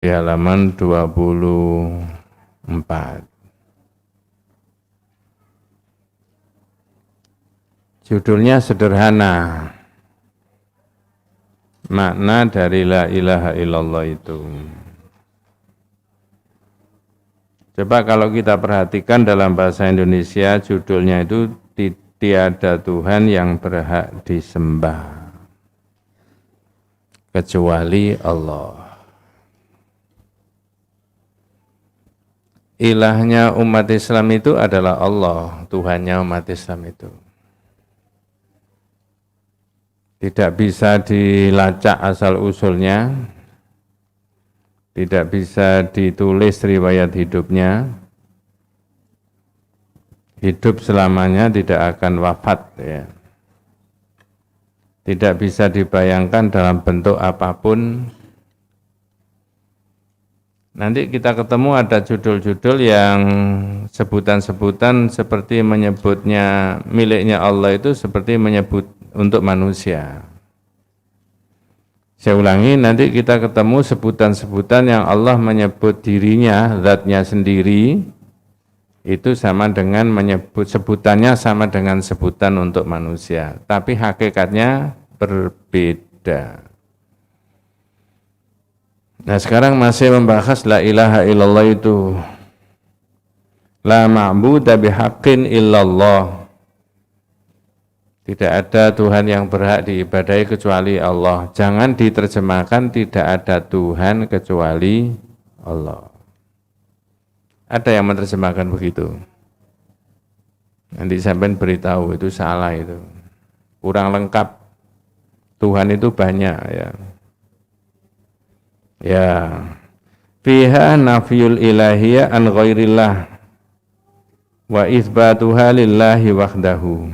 di halaman 24. Judulnya sederhana. Makna dari la ilaha illallah itu. Coba kalau kita perhatikan dalam bahasa Indonesia, judulnya itu tiada Tuhan yang berhak disembah kecuali Allah. Ilahnya umat Islam itu adalah Allah, Tuhannya umat Islam itu. Tidak bisa dilacak asal-usulnya, tidak bisa ditulis riwayat hidupnya, hidup selamanya tidak akan wafat, ya. Tidak bisa dibayangkan dalam bentuk apapun. Nanti kita ketemu ada judul-judul yang sebutan-sebutan seperti menyebutnya miliknya Allah itu seperti menyebut untuk manusia. Saya ulangi, nanti kita ketemu sebutan-sebutan yang Allah menyebut dirinya, zatnya sendiri, itu sama dengan menyebut, sebutannya sama dengan sebutan untuk manusia, tapi hakikatnya berbeda. Nah sekarang masih membahas la ilaha illallah itu. La ma'buda bihaqqin illallah. Tidak ada Tuhan yang berhak diibadahi kecuali Allah. Jangan diterjemahkan tidak ada Tuhan kecuali Allah. Ada yang menerjemahkan begitu. Nanti sampai beritahu itu salah itu. Kurang lengkap. Tuhan itu banyak ya. Ya. Fiha nafiyul ilahiyah an ghairillah wa itsbatuha lillahi wahdahu.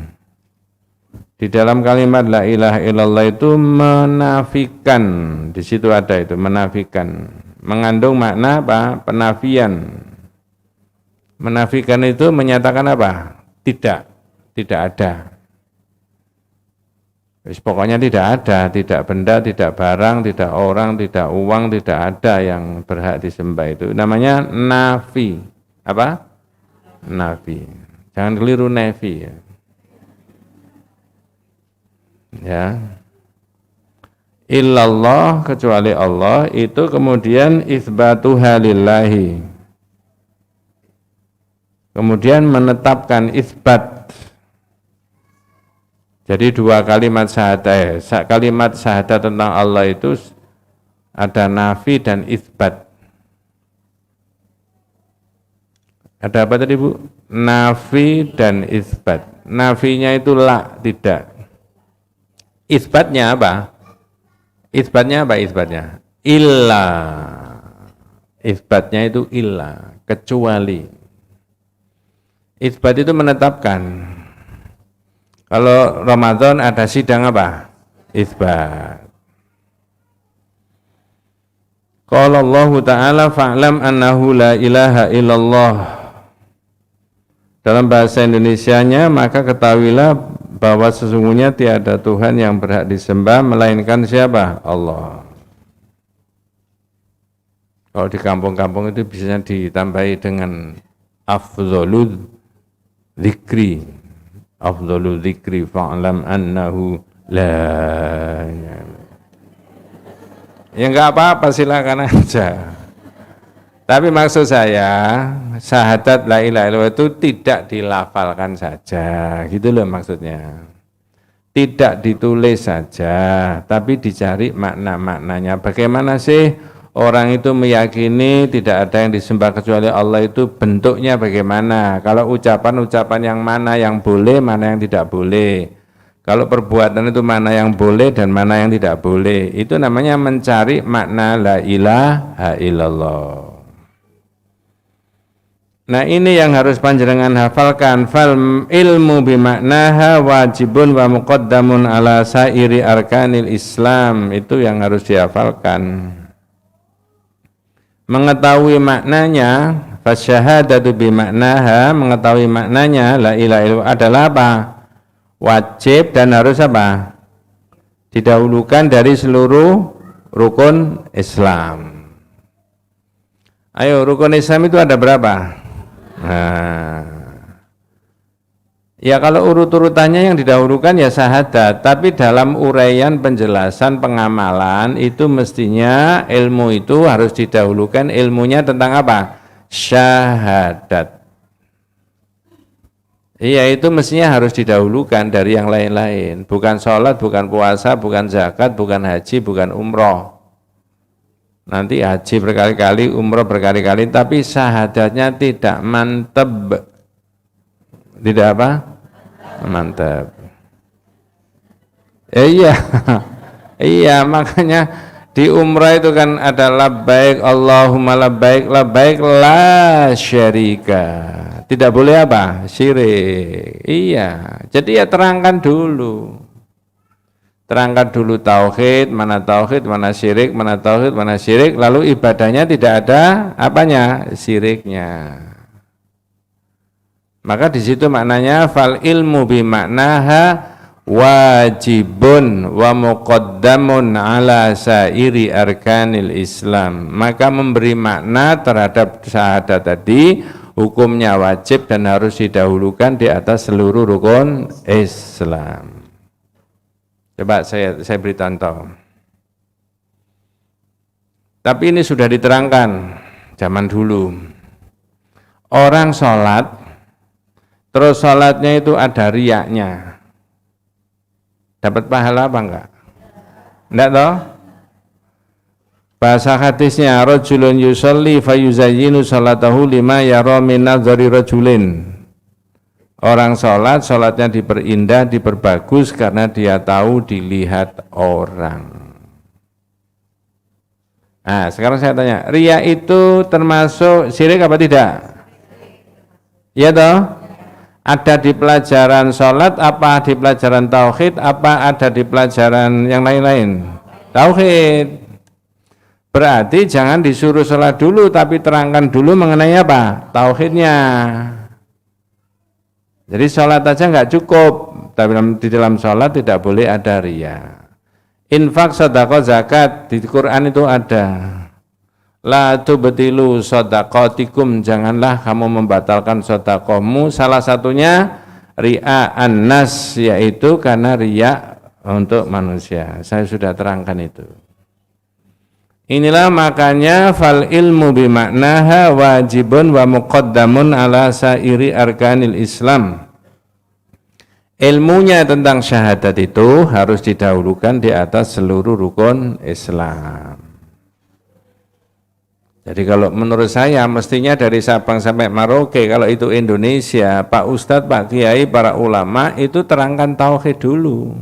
Di dalam kalimat la ilaha illallah itu menafikan, di situ ada itu menafikan, mengandung makna apa? Penafian. Menafikan itu menyatakan apa? Tidak ada. Pokoknya tidak ada, tidak benda, tidak barang, tidak orang, tidak uang, tidak ada yang berhak disembah itu. Namanya nafi. Apa? Nafi. Jangan keliru nafi ya. Ya, illallah kecuali Allah itu kemudian itsbatuha lillahi, kemudian menetapkan isbat. Jadi dua kalimat syahadah, kalimat syahadah tentang Allah itu ada nafi dan isbat. Ada apa tadi Bu? Nafi dan isbat. Nafinya itu la, tidak. Isbatnya apa? Isbatnya apa isbatnya? Illa. Isbatnya itu illa, kecuali. Isbat itu menetapkan. Kalau Ramadan ada sidang apa? Isbat. Qala Allah Ta'ala fa'lam annahu la ilaha illallah. Dalam bahasa Indonesianya maka ketahuilah bahwa sesungguhnya tiada Tuhan yang berhak disembah melainkan siapa? Allah. Kalau di kampung-kampung itu biasanya ditambahi dengan afdhalul dzikri. Afdhalul dzikri fa'lam annahu la. Ya enggak apa-apa, silakan aja. Tapi maksud saya, syahadat la ilaha illallah itu tidak dilafalkan saja, gitu loh maksudnya. Tidak ditulis saja, tapi dicari makna-maknanya. Bagaimana sih orang itu meyakini tidak ada yang disembah kecuali Allah itu bentuknya bagaimana? Kalau ucapan-ucapan yang mana yang boleh, mana yang tidak boleh. Kalau perbuatan itu mana yang boleh dan mana yang tidak boleh. Itu namanya mencari makna la ilaha illallah. Nah ini yang harus panjenengan hafalkan. Fal ilmu bimaknaha wajibun wa muqaddamun ala sairi arkanil Islam. Itu yang harus dihafalkan. Mengetahui maknanya, fasyahadatu bimaknaha, mengetahui maknanya la ilaha illallah adalah apa? Wajib dan harus apa? Didahulukan dari seluruh rukun Islam. Ayo, rukun Islam itu ada berapa? Nah, ya kalau urut-urutannya yang didahulukan ya syahadat, tapi dalam uraian penjelasan pengamalan itu mestinya ilmu itu harus didahulukan, ilmunya tentang apa? Syahadat. Iya, itu mestinya harus didahulukan dari yang lain-lain, bukan sholat, bukan puasa, bukan zakat, bukan haji, bukan umroh. Nanti haji berkali-kali, umroh berkali-kali, tapi syahadatnya tidak mantep. Tidak apa? Mantap. Iya, iya, makanya di umrah itu kan ada labbaik Allahumma labbaik, labbaik la syarika. Tidak boleh apa? Syirik. Iya. Jadi ya terangkan dulu. Terangkan dulu tauhid, mana syirik, mana tauhid, mana syirik, lalu ibadahnya tidak ada apanya? Syiriknya. Maka di situ maknanya fal ilmu bi maknaha wajibun wa muqaddamun ala sairi arkanil Islam. Maka memberi makna terhadap syahadat tadi hukumnya wajib dan harus didahulukan di atas seluruh rukun Islam. Coba saya beri contoh. Tapi ini sudah diterangkan zaman dulu. Orang sholat, terus sholatnya itu ada riyaknya. Dapat pahala apa enggak? Enggak toh? Bahasa hadisnya rajulun yusalli fayuzayyinu salatahu lima yara min nadhari rajulin. Orang sholatnya diperindah, diperbagus karena dia tahu dilihat orang. Nah, sekarang saya tanya, riya itu termasuk syirik apa tidak? Iya toh? Ada di pelajaran sholat, apa di pelajaran tauhid, apa ada di pelajaran yang lain-lain? Tauhid. Berarti jangan disuruh sholat dulu, tapi terangkan dulu mengenai apa? Tauhidnya. Jadi sholat aja nggak cukup, tapi di dalam sholat tidak boleh ada riya. Infak, sedekah, zakat di Quran itu ada. La tubtilu shadaqatikum, janganlah kamu membatalkan sedekahmu. Salah satunya riya an-nas, yaitu karena riya untuk manusia. Saya sudah terangkan itu. Inilah makanya fal ilmu bimaknaha wajibun wa muqaddamun ala sairi arkanil Islam. Ilmunya tentang syahadat itu harus didahulukan di atas seluruh rukun Islam. Jadi kalau menurut saya mestinya dari Sabang sampai Merauke, kalau itu Indonesia, Pak Ustadz, Pak Kiai, para ulama itu terangkan tauhid dulu.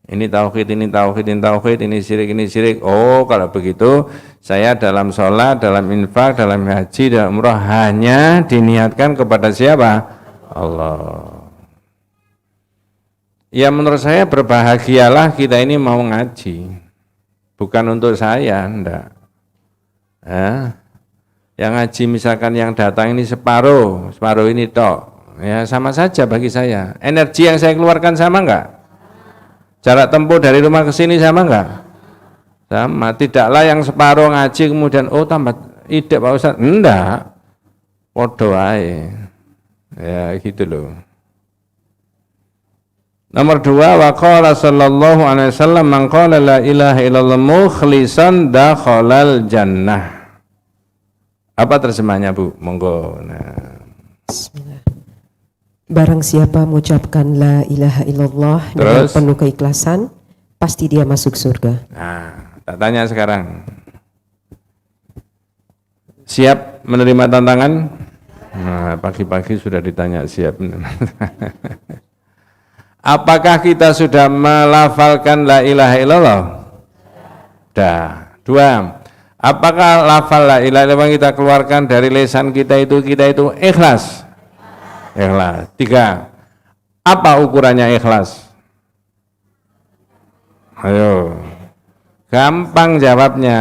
Ini tauhid, ini tauhid, ini tauhid, ini syirik, ini syirik. Oh, kalau begitu saya dalam sholat, dalam infak, dalam haji, dalam umrah hanya diniatkan kepada siapa? Allah. Ya menurut saya berbahagialah kita ini mau ngaji. Bukan untuk saya, enggak. Ya. Yang ngaji misalkan yang datang ini separuh ini tok. Ya sama saja bagi saya. Energi yang saya keluarkan sama enggak? Jarak tempuh dari rumah ke sini sama enggak? Sama. Tidaklah yang separuh ngaji kemudian tambah ide Pak Ustaz. Enggak. Podo ae. Ya gitu loh. Nomor 2, wa qala sallallahu alaihi wasallam man qala la ilaha illallah mukhlishan dakhalal jannah. Apa terjemahnya, Bu? Monggo. Nah. Bismillah. Barang siapa mengucapkan la ilaha illallah dengan penuh keikhlasan, pasti dia masuk surga. Nah, tak tanya sekarang. Siap menerima tantangan? Nah, pagi-pagi sudah ditanya siap. Apakah kita sudah melafalkan la ilaha illallah? Dah. 2. Apakah lafal la ilaha illallah kita keluarkan dari lisan kita itu ikhlas? Ikhlas. 3. Apa ukurannya ikhlas? Ayo. Gampang jawabnya.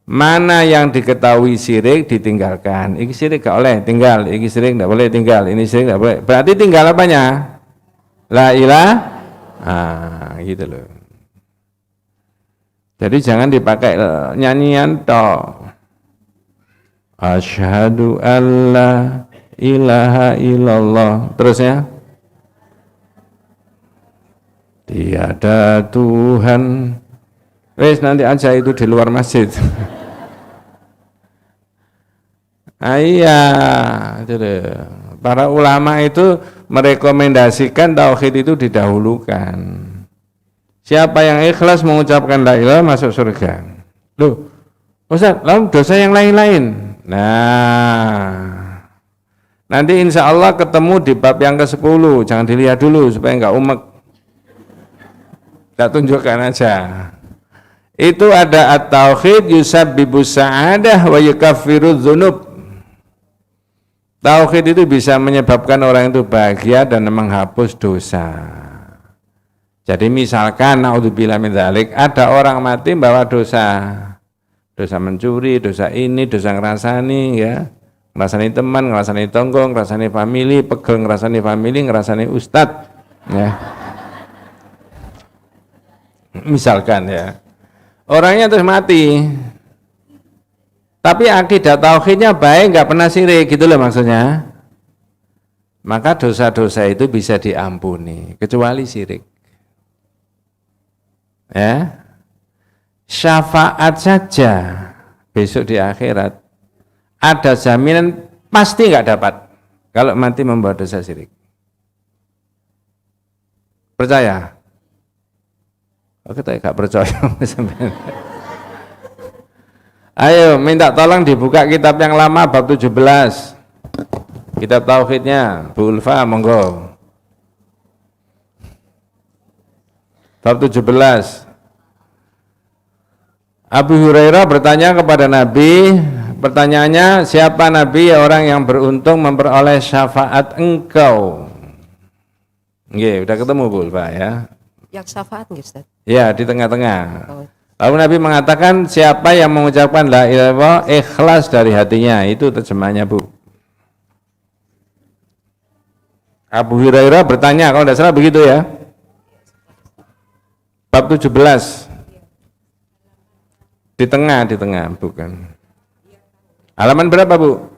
Mana yang diketahui syirik ditinggalkan. Ini syirik gak boleh tinggal, ini syirik gak boleh tinggal, ini syirik gak boleh. Berarti tinggal apanya? La ilaha. Gitu loh. Jadi jangan dipakai nyanyian toh. Asyhadu alla ilaha illallah. Terusnya, tiada Tuhan. Wes nanti aja itu di luar masjid. Iya, itu deh. Para ulama itu merekomendasikan tauhid itu didahulukan. Siapa yang ikhlas mengucapkan la ilaha masuk surga. Loh, Ustaz, lalu dosa yang lain-lain. Nah, nanti insya Allah ketemu di bab yang ke-10. Jangan dilihat dulu supaya enggak umek. Kita tunjukkan aja. Itu ada at-tauhid yusabbibus sa'adah wa yukaffiru dzunub. Tauhid itu bisa menyebabkan orang itu bahagia dan menghapus dosa. Jadi misalkan naudzubillah min dzalik, ada orang mati membawa dosa mencuri, dosa ini, dosa ngerasani, ya, ngerasani teman, ngerasani tonggo, ngerasani famili, pegel ngerasani famili, ngerasani ustad, ya. Misalkan ya, orangnya terus mati, tapi akidah tauhidnya baik, nggak pernah syirik, gitu loh maksudnya. Maka dosa-dosa itu bisa diampuni, kecuali syirik. Ya. Syafaat saja besok di akhirat ada jaminan pasti nggak dapat kalau mati membawa dosa syirik. Percaya? Oh, kita nggak percaya. Ayo minta tolong dibuka kitab yang lama bab 17. Kitab tauhidnya Bu Ulfa, monggo. Bab 17. Abu Hurairah bertanya kepada Nabi, pertanyaannya, siapa Nabi? Ya, orang yang beruntung memperoleh syafaat engkau. Nggih, udah ketemu Bu Pak ya. Yang syafaat nggih, Ustaz? Ya, di tengah-tengah. Oh. Lalu Nabi mengatakan, siapa yang mengucapkan la ilaha illallah ikhlas dari hatinya. Itu terjemahnya, Bu. Abu Hurairah bertanya, kalau tidak salah begitu ya. Bab 17. Di tengah, bukan. Halaman berapa, Bu?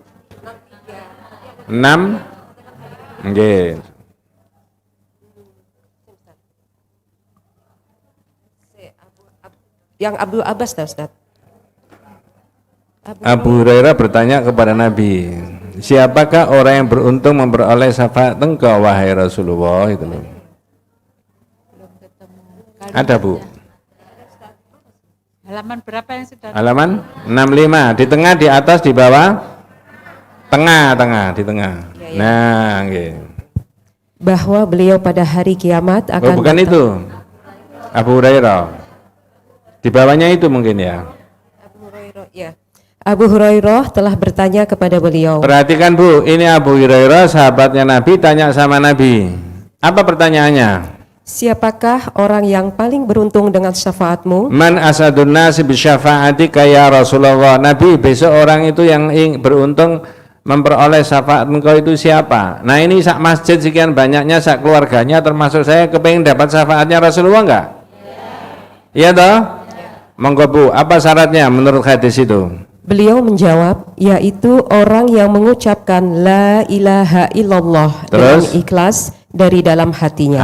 6. Nggih. Yang Abdul Abbas, Ustaz. Abu Hurairah bertanya kepada Nabi, siapakah orang yang beruntung memperoleh syafaat engkau wahai Rasulullah? Itu loh. Ada, Bu. Halaman berapa yang sudah? Halaman 65, di tengah, di atas, di bawah, tengah, di tengah. Ya. Nah, okay. Bahwa beliau pada hari kiamat akan bukan datang. itu, Abu Hurairah. Di bawahnya itu mungkin ya. Abu Hurairah, ya. Abu Hurairah telah bertanya kepada beliau. Perhatikan, Bu, ini Abu Hurairah sahabatnya Nabi tanya sama Nabi. Apa pertanyaannya? Siapakah orang yang paling beruntung dengan syafaatmu? Man asadun nasi bisyafa'atika ya Rasulullah. Nabi, besok orang itu yang beruntung memperoleh syafaat engkau itu siapa? Nah, ini sak masjid sekian banyaknya, sak keluarganya termasuk saya kepengen dapat syafaatnya Rasulullah enggak? Iya toh? Monggo, Bu, apa syaratnya menurut hadis itu? Beliau menjawab, yaitu orang yang mengucapkan la ilaha illallah dengan ikhlas dari dalam hatinya.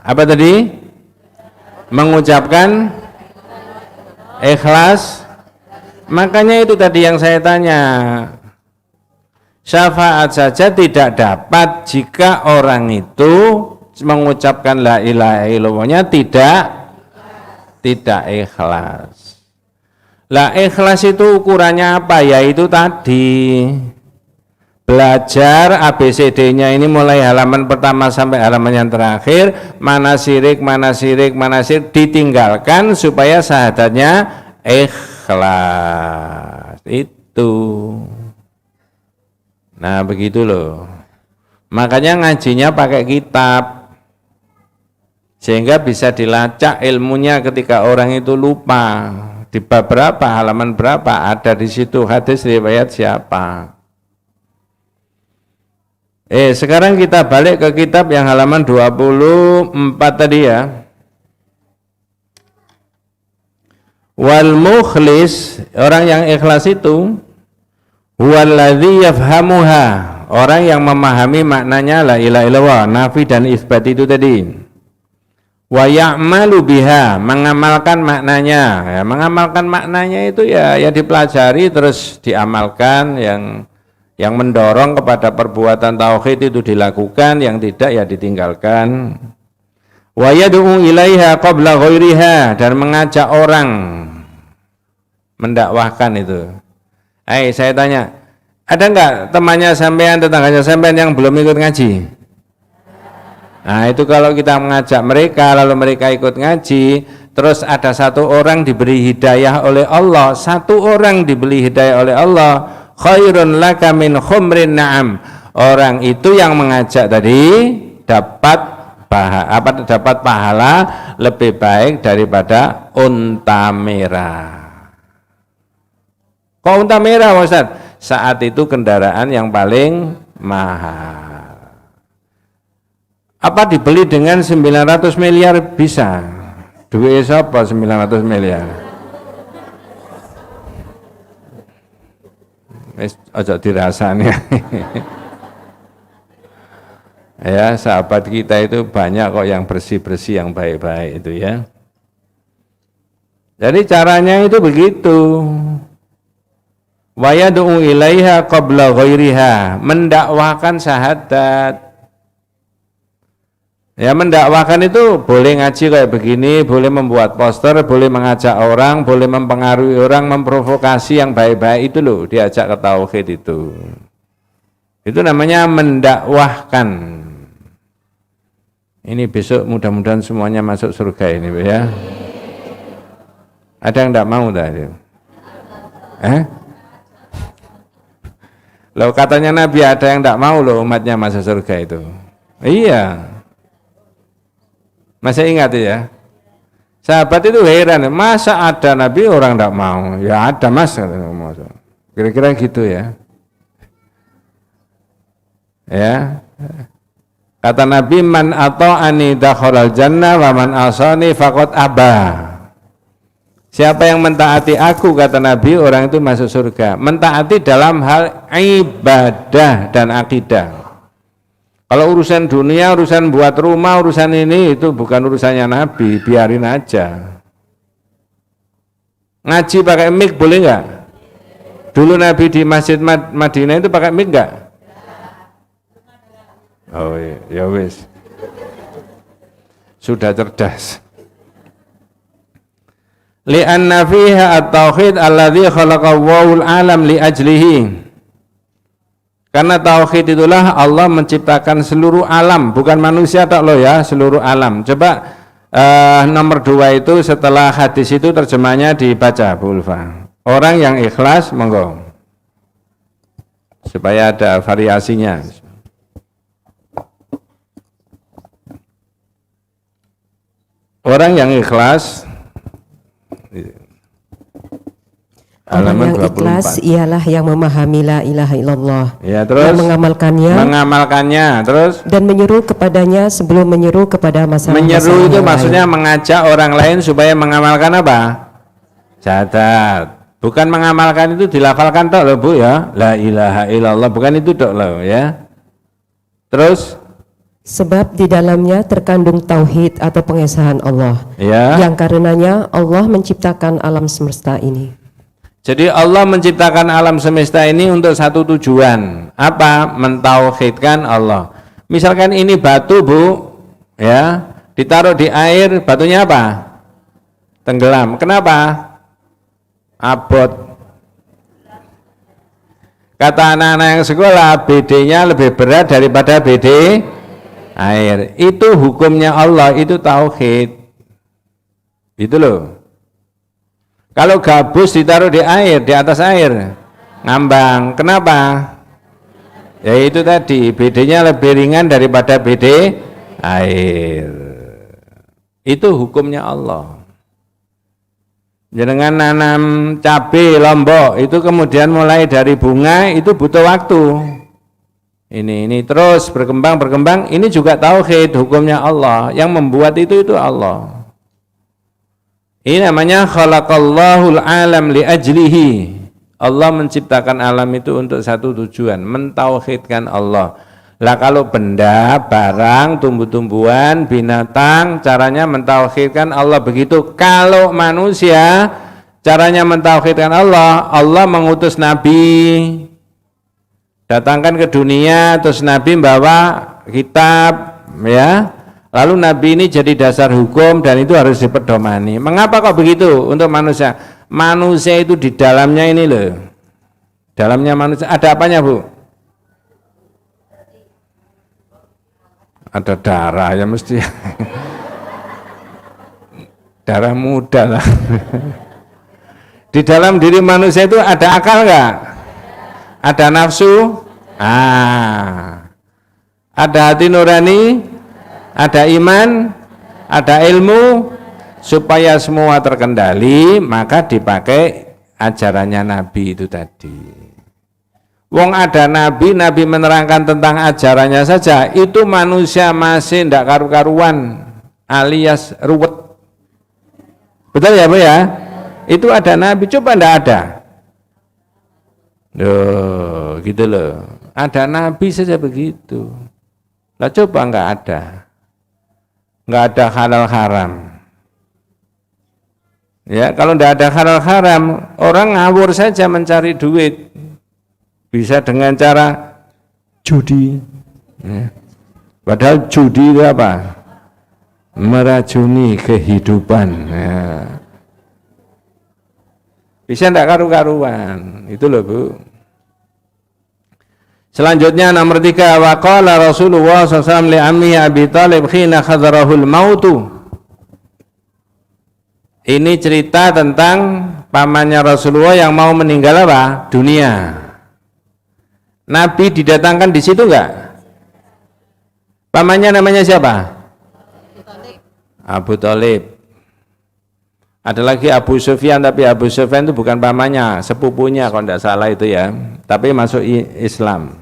Apa tadi? Mengucapkan ikhlas. Makanya itu tadi yang saya tanya. Syafaat saja tidak dapat jika orang itu mengucapkan la ilaha illallahnya tidak ikhlas. La ikhlas itu ukurannya apa? Yaitu tadi belajar ABCD-nya ini mulai halaman pertama sampai halaman yang terakhir, mana syirik, ditinggalkan supaya syahadatnya ikhlas. Itu. Nah, begitu loh. Makanya ngajinya pakai kitab. Sehingga bisa dilacak ilmunya ketika orang itu lupa. Di bab berapa, halaman berapa, ada di situ hadis riwayat siapa. Sekarang kita balik ke kitab yang halaman 24 tadi ya. Wal mukhlis, orang yang ikhlas itu huwallazi yafhamuha, orang yang memahami maknanya la ilaha illallah, nafi dan isbat itu tadi. Wa ya'malu biha, mengamalkan maknanya. Ya, mengamalkan maknanya itu ya dipelajari terus diamalkan, yang mendorong kepada perbuatan tauhid itu dilakukan, yang tidak ya ditinggalkan. Wa yad'u ilaiha qabla ghairiha, dan mengajak orang, mendakwahkan itu. Saya tanya, ada enggak temannya sampean, tetangganya sampean yang belum ikut ngaji? Nah, itu kalau kita mengajak mereka, lalu mereka ikut ngaji, terus ada satu orang diberi hidayah oleh Allah, satu orang diberi hidayah oleh Allah, khairun laka min khumrin na'am. Orang itu yang mengajak tadi dapat pahala lebih baik daripada unta merah. Kok unta merah, Ustaz? Saat itu kendaraan yang paling mahal. Apa dibeli dengan 900 miliar bisa? Duit siapa 900 miliar? Ojo dirasani. Ya, sahabat kita itu banyak kok yang bersih-bersih, yang baik-baik itu ya. Jadi caranya itu begitu. Wa yad'u ilaiha qabla ghairiha, mendakwahkan syahadat. Ya, mendakwahkan itu boleh ngaji kayak begini, boleh membuat poster, boleh mengajak orang, boleh mempengaruhi orang, memprovokasi yang baik-baik itu loh, diajak ke tauhid itu. Itu namanya mendakwahkan. Ini besok mudah-mudahan semuanya masuk surga ini ya. Ada yang tidak mau tadi? Loh, katanya Nabi ada yang tidak mau loh umatnya masuk surga itu. Iya. Masih ingat ya? Sahabat itu heran, masa ada Nabi orang tidak mau? Ya ada mas. Kira-kira gitu ya. Ya. Kata Nabi, man ata'ani dakhalal jannah wa man asani faqad aba. Siapa yang mentaati aku, kata Nabi, orang itu masuk surga. Mentaati dalam hal ibadah dan akidah. Kalau urusan dunia, urusan buat rumah, urusan ini, itu bukan urusannya Nabi, biarin aja. Ngaji pakai mic boleh nggak? Dulu Nabi di Masjid Madinah itu pakai mic nggak? Oh iya, ya wis. Sudah cerdas. Li'anna fiha at-tauhid alladzi khalaqallahu al-alam li ajlihi. Karena tauhid itulah Allah menciptakan seluruh alam, bukan manusia tak loh ya, seluruh alam. Coba nomor 2 itu setelah hadis itu terjemahnya dibaca Bu Ulfa. Orang yang ikhlas, monggo. Supaya ada variasinya. Orang yang ikhlas, orang yang ikhlas ialah yang memahami la ilaha illallah, ya, terus yang mengamalkannya, terus dan menyeru kepadanya sebelum menyeru kepada masalah. Menyeru itu maksudnya mengajak orang lain supaya mengamalkan apa? Syahadat. Bukan mengamalkan itu dilafalkan tok loh Bu ya, la ilaha illallah, bukan itu tok loh ya. Terus sebab di dalamnya terkandung tauhid atau pengesahan Allah, ya, yang karenanya Allah menciptakan alam semesta ini. Jadi Allah menciptakan alam semesta ini untuk satu tujuan, apa? Mentauhidkan Allah. Misalkan ini batu Bu, ya, ditaruh di air, batunya apa? Tenggelam. Kenapa? Abot. Kata anak-anak yang sekolah, BD-nya lebih berat daripada BD air. Itu hukumnya Allah, itu tauhid. Itu loh. Kalau gabus ditaruh di air, di atas air, ngambang. Kenapa? Ya itu tadi, BD-nya lebih ringan daripada BD air. Itu hukumnya Allah. Jangan nanam cabai lombok, itu kemudian mulai dari bunga, itu butuh waktu. Ini terus berkembang, ini juga tauhid, hukumnya Allah. Yang membuat itu Allah. Ini namanya khalaqallahul alam li ajlihi. Allah menciptakan alam itu untuk satu tujuan, mentauhidkan Allah. Lah kalau benda, barang, tumbuh-tumbuhan, binatang, caranya mentauhidkan Allah begitu. Kalau manusia, caranya mentauhidkan Allah, Allah mengutus Nabi, datangkan ke dunia, terus Nabi bawa kitab, ya. Lalu Nabi ini jadi dasar hukum dan itu harus dipedomani. Mengapa kok begitu untuk manusia? Manusia itu di dalamnya ini loh, dalamnya manusia ada apanya, Bu? Ada darah ya mesti. Darah muda lah. Di dalam diri manusia itu ada akal enggak? Ada nafsu? Ada hati nurani? Ada iman? Ada ilmu? Supaya semua terkendali, maka dipakai ajarannya Nabi itu tadi. Wong ada Nabi, Nabi menerangkan tentang ajarannya saja, itu manusia masih tidak karu-karuan, alias ruwet. Betul ya Bu ya? Itu ada Nabi, coba tidak ada. Loh, gitu loh. Ada Nabi saja begitu. Lah coba enggak ada halal haram. Ya, kalau tidak ada halal haram, orang ngawur saja mencari duit. Bisa dengan cara judi. Ya. Padahal judi itu apa? Meracuni kehidupan. Ya. Bisa tidak karu-karuan. Itu loh Bu. Selanjutnya nomor 3, wa qala Rasulullah SAW li ammi Abi Thalib khina khadarahul mautu. Ini cerita tentang pamannya Rasulullah yang mau meninggal apa? Dunia. Nabi didatangkan di situ enggak? Pamannya namanya siapa? Abu Thalib. Ada lagi Abu Sufyan, tapi Abu Sufyan itu bukan pamannya, sepupunya kalau tidak salah itu ya. Tapi masuk Islam.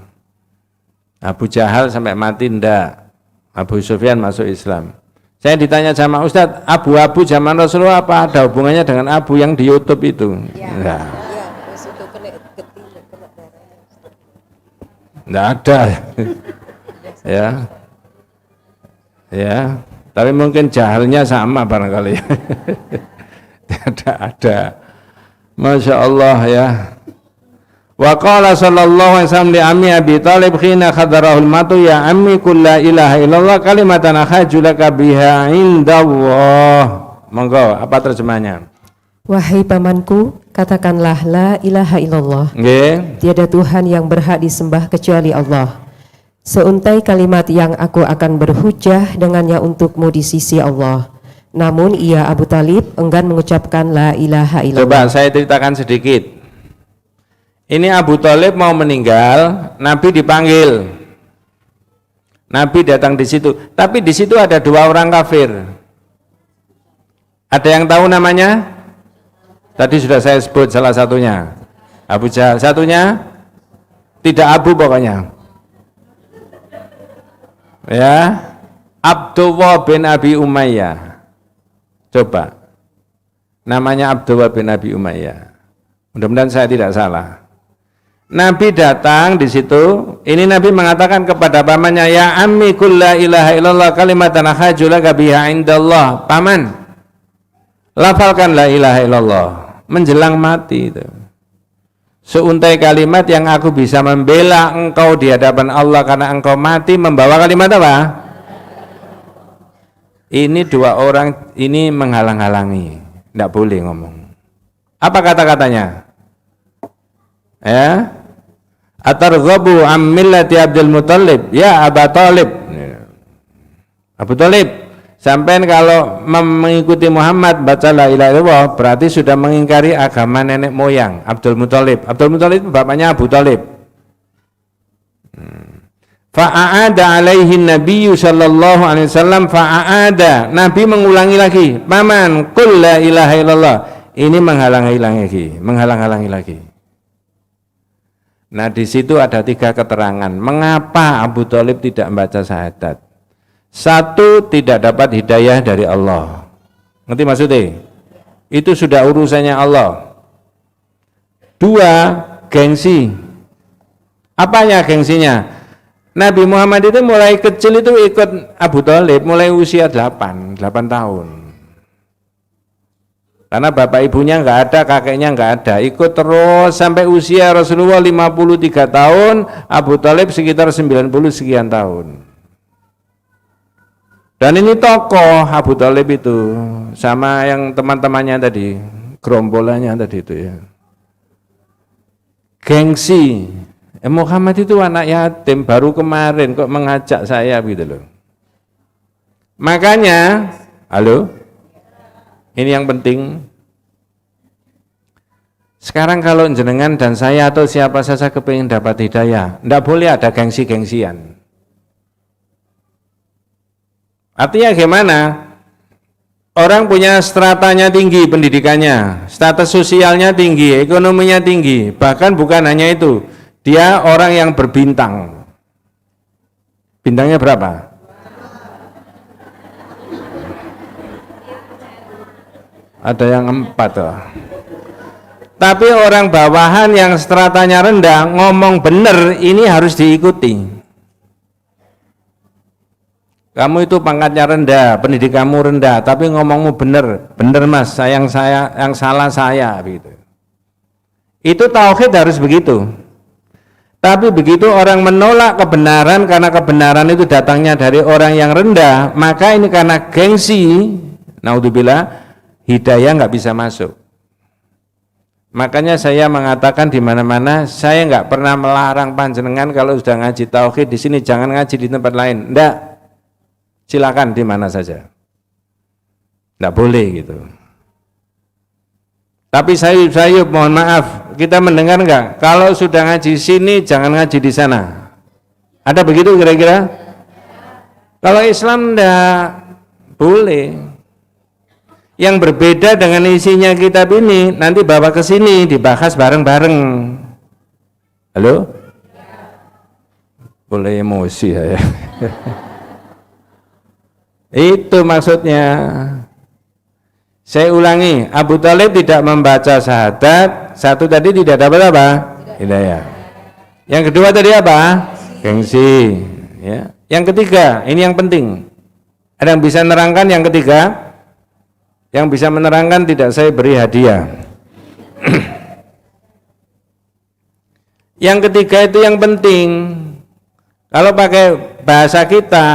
Abu Jahal sampai mati enggak. Abu Sufyan masuk Islam. Saya ditanya sama Ustadz, abu-abu zaman Rasulullah apa ada hubungannya dengan abu yang di YouTube itu? Enggak. Enggak ada. Ya. Ya, tapi mungkin jahalnya sama barangkali. Ada. Masya Allah ya. Wa qala sallallahu alaihi wasallam li ammi Abi Thalib khina khadarahul matu ya ammi qul la ilaha illallah kalimatan hajulaka biha indallah. Monggo, apa terjemahnya? Wahai pamanku, katakanlah la ilaha illallah. Nggih. Tiada Tuhan yang berhak disembah kecuali Allah. Seuntai kalimat yang aku akan berhujah dengannya untukmu di sisi Allah. Namun ia Abu Thalib enggan mengucapkan la ilaha illallah. Coba saya ceritakan sedikit. Ini Abu Thalib mau meninggal, Nabi dipanggil. Nabi datang di situ, tapi di situ ada 2 orang kafir. Ada yang tahu namanya? Tadi sudah saya sebut salah satunya. Abu Jahal, satunya tidak Abu pokoknya. Ya, Abdullah bin Abi Umayyah. Coba. Namanya Abdullah bin Abi Umayyah. Mudah-mudahan saya tidak salah. Nabi datang di situ, ini Nabi mengatakan kepada pamannya, ya ammi qul la ilaha illallah kalimatan hajulaka biha indallah. Paman, lafalkan la ilaha illallah menjelang mati itu. Seuntai kalimat yang aku bisa membela engkau di hadapan Allah karena engkau mati membawa kalimat apa? Ini 2 orang ini menghalang-halangi, tidak boleh ngomong. Apa kata-katanya? Ya, atarghabu am millati Abdul Muthalib ya Abu Thalib. Abu Thalib, sampai kalau mengikuti Muhammad baca la ilaha illallah berarti sudah mengingkari agama nenek moyang Abdul Muthalib. Abdul Muthalib bapaknya Abu Thalib. Fa'aada alaihi Nabi sallallahu alaihi wasallam fa'aada. Nabi mengulangi lagi, paman qul la ilaha illallah. Ini menghalang-halangi lagi. Nah, di situ ada 3 keterangan mengapa Abu Thalib tidak membaca syahadat. 1, tidak dapat hidayah dari Allah. Ngerti maksudnya? itu sudah urusannya Allah. 2, gengsi. Apanya gengsinya? Nabi Muhammad itu mulai kecil itu ikut Abu Thalib mulai usia 8 tahun. Karena bapak ibunya nggak ada, kakeknya nggak ada, ikut terus sampai usia Rasulullah 53 tahun, Abu Thalib sekitar 90 sekian tahun. Dan ini tokoh Abu Thalib itu sama yang teman-temannya tadi, gerombolannya tadi itu ya. Gengsi. Muhammad itu anak yatim, baru kemarin kok mengajak saya gitu loh. Makanya, halo? Ini yang penting. Sekarang kalau jenengan dan saya atau siapa saja kepingin dapat hidayah, tidak boleh ada gengsi-gengsian. Artinya gimana? Orang punya stratanya tinggi pendidikannya, status sosialnya tinggi, ekonominya tinggi, bahkan bukan hanya itu, dia orang yang berbintang. Bintangnya berapa? Ada yang 4 tuh. Tapi orang bawahan yang stratanya rendah ngomong benar ini harus diikuti. Kamu itu pangkatnya rendah, pendidikanmu rendah, tapi ngomongmu benar, benar mas, saya yang salah saya gitu. Itu tauhid harus begitu. Tapi begitu orang menolak kebenaran karena kebenaran itu datangnya dari orang yang rendah, maka ini karena gengsi, naudzubillah, hidayah nggak bisa masuk. Makanya saya mengatakan di mana-mana, saya nggak pernah melarang panjenengan kalau sudah ngaji tauhid di sini jangan ngaji di tempat lain. Enggak, silakan di mana saja. Enggak boleh gitu. Tapi saya mohon maaf, kita mendengar nggak? Kalau sudah ngaji di sini jangan ngaji di sana. Ada begitu kira-kira? Kalau Islam enggak boleh. Yang berbeda dengan isinya kitab ini nanti bawa ke sini dibahas bareng-bareng. Halo? Boleh emosi ya. Itu maksudnya. Saya ulangi, Abu Thalib tidak membaca syahadat, satu tadi tidak dapat apa? Hidayah. Yang kedua tadi apa? Gengsi. Ya. Yang ketiga, ini yang penting. Ada yang bisa menerangkan yang ketiga? Yang bisa menerangkan tidak saya beri hadiah. Yang ketiga itu yang penting. Kalau pakai bahasa kita,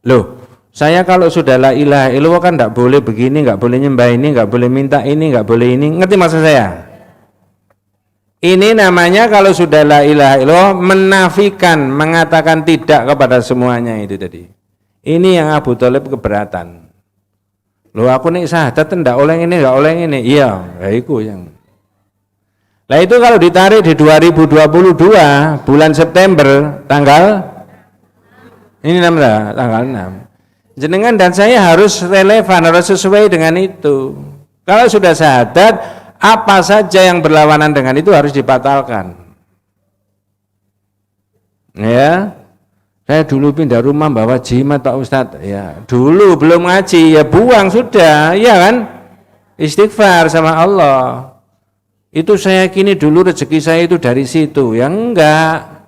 loh, saya kalau sudah la ilaha illallah kan tidak boleh begini, nggak boleh nyembah ini, nggak boleh minta ini, nggak boleh ini. Ngerti maksud saya? Ini namanya kalau sudah la ilaha illallah menafikan, mengatakan tidak kepada semuanya itu tadi. Ini yang Abu Thalib keberatan. Loh aku nih syahadat enggak oleh ini, enggak oleh ini. Iya, ya itu yang. Nah itu kalau ditarik di 2022 bulan September tanggal ini tanggal 6. Jenengan dan saya harus relevan, harus sesuai dengan itu. Kalau sudah syahadat, apa saja yang berlawanan dengan itu harus dibatalkan. Ya. Saya dulu pindah rumah bawa jimat Pak Ustadz, ya dulu belum ngaji, ya buang sudah, ya kan? Istighfar sama Allah. Itu saya yakini dulu rezeki saya itu dari situ, ya enggak.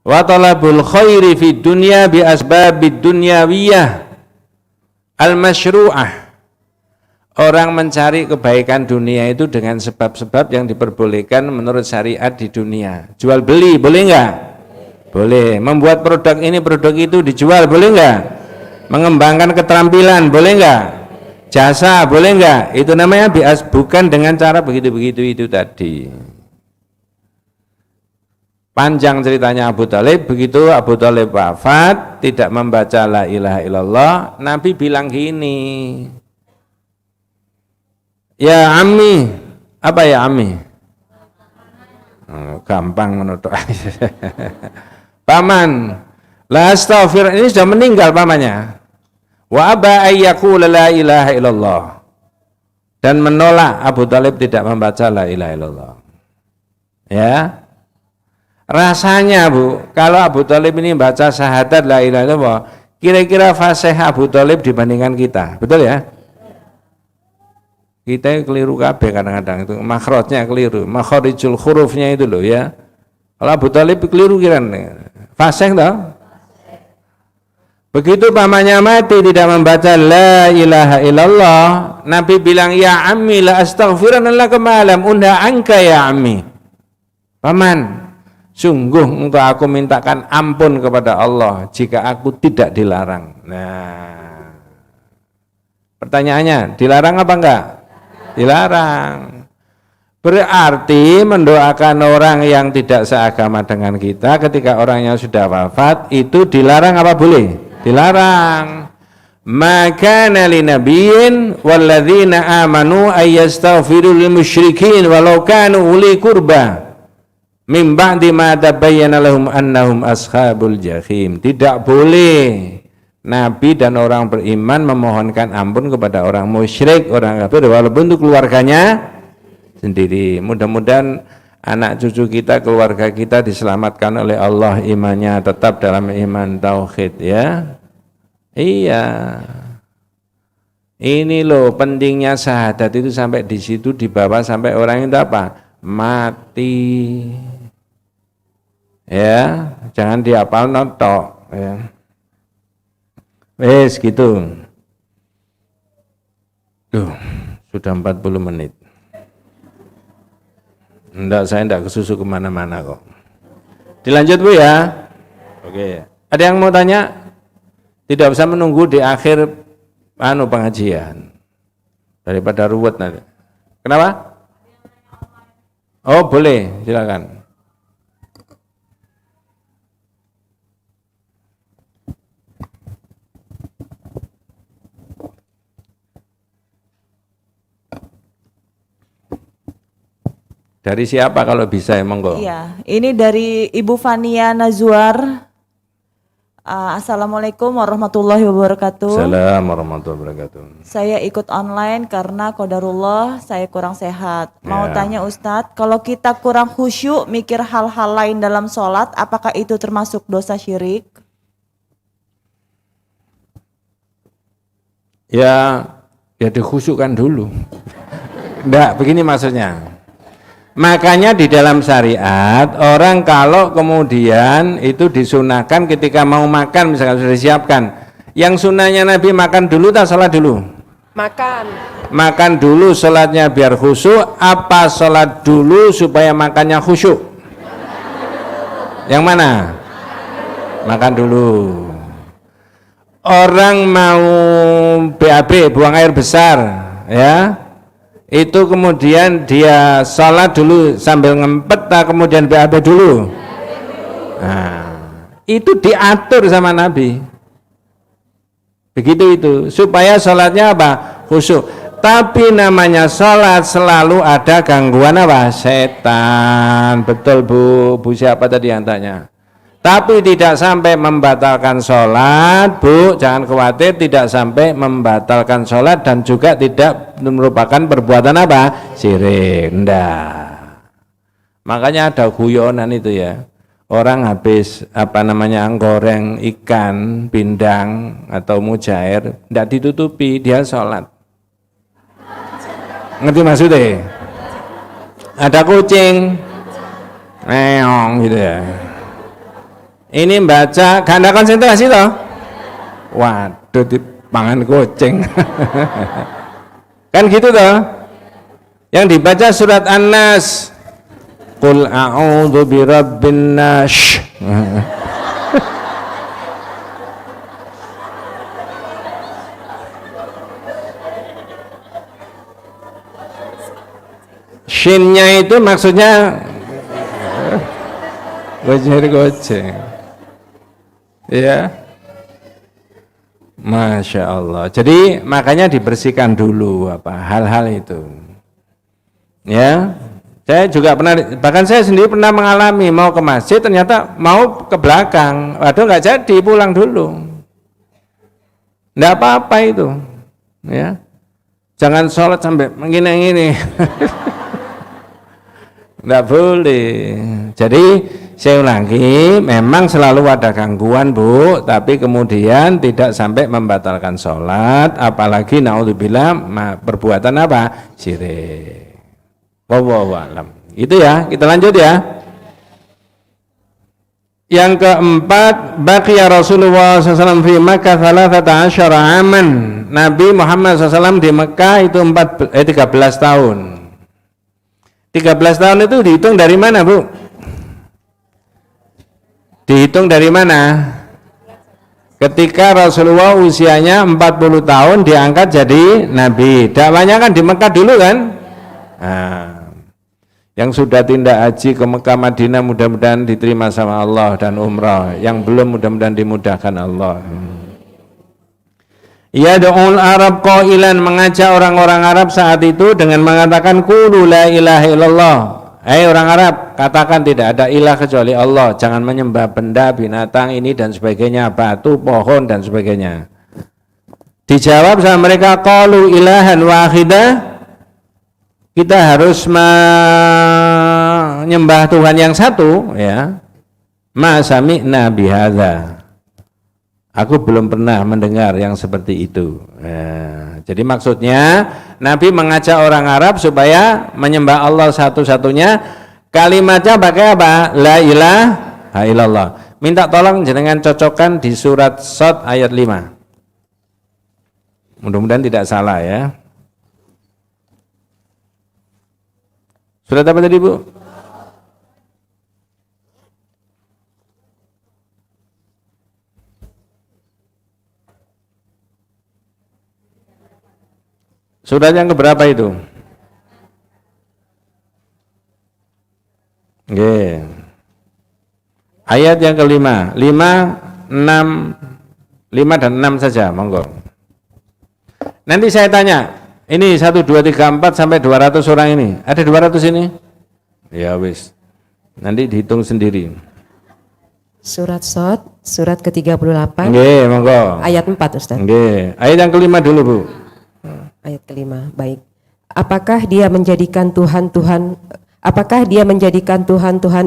Wa talabul khairi fid dunya bi asbabid dunyawiyah al-masyru'ah. Orang mencari kebaikan dunia itu dengan sebab-sebab yang diperbolehkan menurut syariat di dunia. Jual beli boleh enggak? Boleh. Membuat produk ini produk itu dijual boleh enggak? Mengembangkan keterampilan boleh enggak? Jasa boleh enggak? Itu namanya bias, bukan dengan cara begitu-begitu itu tadi. Panjang ceritanya Abu Thalib. Begitu Abu Thalib wafat, tidak membaca la ilaha illallah, Nabi bilang gini, ya Ammi, apa ya Ammi? Gampang menutup. Paman, la astaghfir, ini sudah meninggal pamannya. Wa aba ayyaqula la ilaha illallah. Dan menolak Abu Thalib tidak membaca la ilaha illallah. Ya. Rasanya Bu, kalau Abu Thalib ini baca syahadat la ilaha illallah, kira-kira fasih Abu Thalib dibandingkan kita. Betul ya? Kita keliru kabeh kadang-kadang itu, makhrajnya keliru, makharijul hurufnya itu loh ya. Kalau Abu Thalib keliru kira fasih toh? Begitu pamannya mati tidak membaca la ilaha illallah, Nabi bilang ya ammi la astaghfirullah kama lam unda anka ya ammi. Paman, sungguh untuk aku mintakan ampun kepada Allah jika aku tidak dilarang. Nah, pertanyaannya, dilarang apa enggak? Dilarang. Berarti mendoakan orang yang tidak seagama dengan kita ketika orangnya sudah wafat itu dilarang apa boleh? Dilarang. Maka nali nabiyyin walladzina amanu ayyastaghfiru lil musyrikin walau kanu uli qurba mim ba'di ma tabayyana lahum annahum ashabul jahim. Tidak boleh Nabi dan orang beriman memohonkan ampun kepada orang musyrik, orang kafir walaupun itu keluarganya sendiri. Mudah-mudahan anak cucu kita, keluarga kita diselamatkan oleh Allah, imannya tetap dalam iman tauhid ya. Iya. Ini loh pentingnya syahadat itu sampai di situ dibawa sampai orang itu apa? Mati. Ya, jangan dihafal notok ya. Wes gitu. Duh, sudah 40 menit. Saya enggak kesusu kemana-mana kok. Dilanjut Bu ya. Oke. Ada yang mau tanya? Tidak usah menunggu di akhir pengajian. Daripada ruwet nanti. Kenapa? Oh boleh, silakan. Dari siapa kalau bisa emang kok? Iya, ini dari Ibu Fania Nazwar. Assalamualaikum warahmatullahi wabarakatuh. Assalamualaikum warahmatullahi wabarakatuh. Saya ikut online karena qadarullah saya kurang sehat. Mau tanya Ustadz, kalau kita kurang khusyuk mikir hal-hal lain dalam sholat, apakah itu termasuk dosa syirik? Ya dikhusyukkan dulu. Enggak, begini maksudnya. Makanya di dalam syariat orang kalau kemudian itu disunahkan ketika mau makan misalkan sudah disiapkan, yang sunahnya Nabi makan dulu tak salat dulu? Makan dulu salatnya biar khusyuk, apa salat dulu supaya makannya khusyuk? Yang mana? Makan dulu. Orang mau BAB buang air besar ya, itu kemudian dia salat dulu sambil ngempet, kemudian BAB dulu. Nah, itu diatur sama Nabi. Begitu itu, supaya salatnya apa? Khusyuk. Tapi namanya salat selalu ada gangguan apa? Setan. Betul Bu siapa tadi yang tanya? Tapi tidak sampai membatalkan sholat, Bu, jangan khawatir, tidak sampai membatalkan sholat dan juga tidak merupakan perbuatan apa? Syirik. Enggak. Makanya ada guyonan itu ya, orang habis goreng ikan, pindang atau mujair, enggak ditutupi, dia sholat. Ngerti maksudnya? Ada kucing, meong gitu ya. Ini baca, gak ada konsentrasi toh? Waduh, dipangan kucing. Kan gitu toh? Yang dibaca surat An-Nas. Qul a'udzu birabbin nas. Shinnya itu maksudnya goceng. Ya, Masya Allah. Jadi makanya dibersihkan dulu hal-hal itu. Ya, saya juga pernah, bahkan saya sendiri pernah mengalami mau ke masjid ternyata mau ke belakang, waduh nggak jadi, pulang dulu. Nggak apa-apa itu, ya. Jangan sholat sampai begini. Nggak boleh. Jadi saya ulangi, memang selalu ada gangguan Bu, tapi kemudian tidak sampai membatalkan sholat, apalagi naudzubillah perbuatan apa? Syirik. Wallahu a'lam. Itu ya, kita lanjut ya. Yang keempat, baqiya Rasulullah SAW fi Makkah 13 aman. Nabi Muhammad SAW di Mekah itu 13 tahun. 13 tahun itu dihitung dari mana Bu? Dihitung dari mana? Ketika Rasulullah usianya 40 tahun diangkat jadi Nabi. Dakwahnya kan di Mekah dulu kan? Nah, yang sudah tindak haji ke Mekah Madinah mudah-mudahan diterima sama Allah dan umrah. Yang belum mudah-mudahan dimudahkan Allah. Yad'ul Arab qailan, mengajak orang-orang Arab saat itu dengan mengatakan qulu la ilaha illallah. Hai orang Arab, katakan tidak ada ilah kecuali Allah, jangan menyembah benda, binatang ini dan sebagainya, batu, pohon dan sebagainya. Dijawab sama mereka, qalu ilahan wahidah, kita harus menyembah Tuhan yang satu, ya. Ma sami'na bihadza. Aku belum pernah mendengar yang seperti itu. Ya, jadi maksudnya Nabi mengajak orang Arab supaya menyembah Allah satu-satunya. Kalimatnya pakai apa? La ilaha illallah. Minta tolong jenengan cocokkan di surat Shad ayat 5. Mudah-mudahan tidak salah ya. Surat apa tadi Bu? Surat yang keberapa itu? Oke. Ayat yang kelima, 5, 6, 5 dan 6 saja, monggo. Nanti saya tanya, ini 1, 2, 3, 4 sampai 200 orang ini, ada 200 ini? Ya wis, nanti dihitung sendiri. Surat Shad, surat ke-38, Oke, monggo. ayat 4 Ustaz. Oke, ayat yang kelima dulu Bu. Ayat kelima, baik. Apakah dia menjadikan Tuhan-Tuhan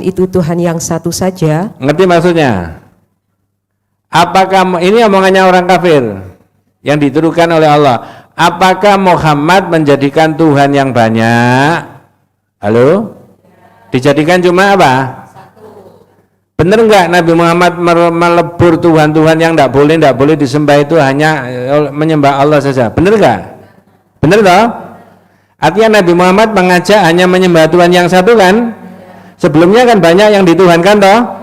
itu Tuhan yang satu saja? Ngerti maksudnya? Apakah ini omongannya orang kafir yang dituduhkan oleh Allah? Apakah Muhammad menjadikan Tuhan yang banyak? Halo? Dijadikan cuma apa? Benar enggak Nabi Muhammad melebur Tuhan-Tuhan yang enggak boleh disembah itu hanya menyembah Allah saja? Benar enggak? Benar toh? Artinya Nabi Muhammad mengajak hanya menyembah Tuhan yang satu kan? Sebelumnya kan banyak yang dituhankan toh?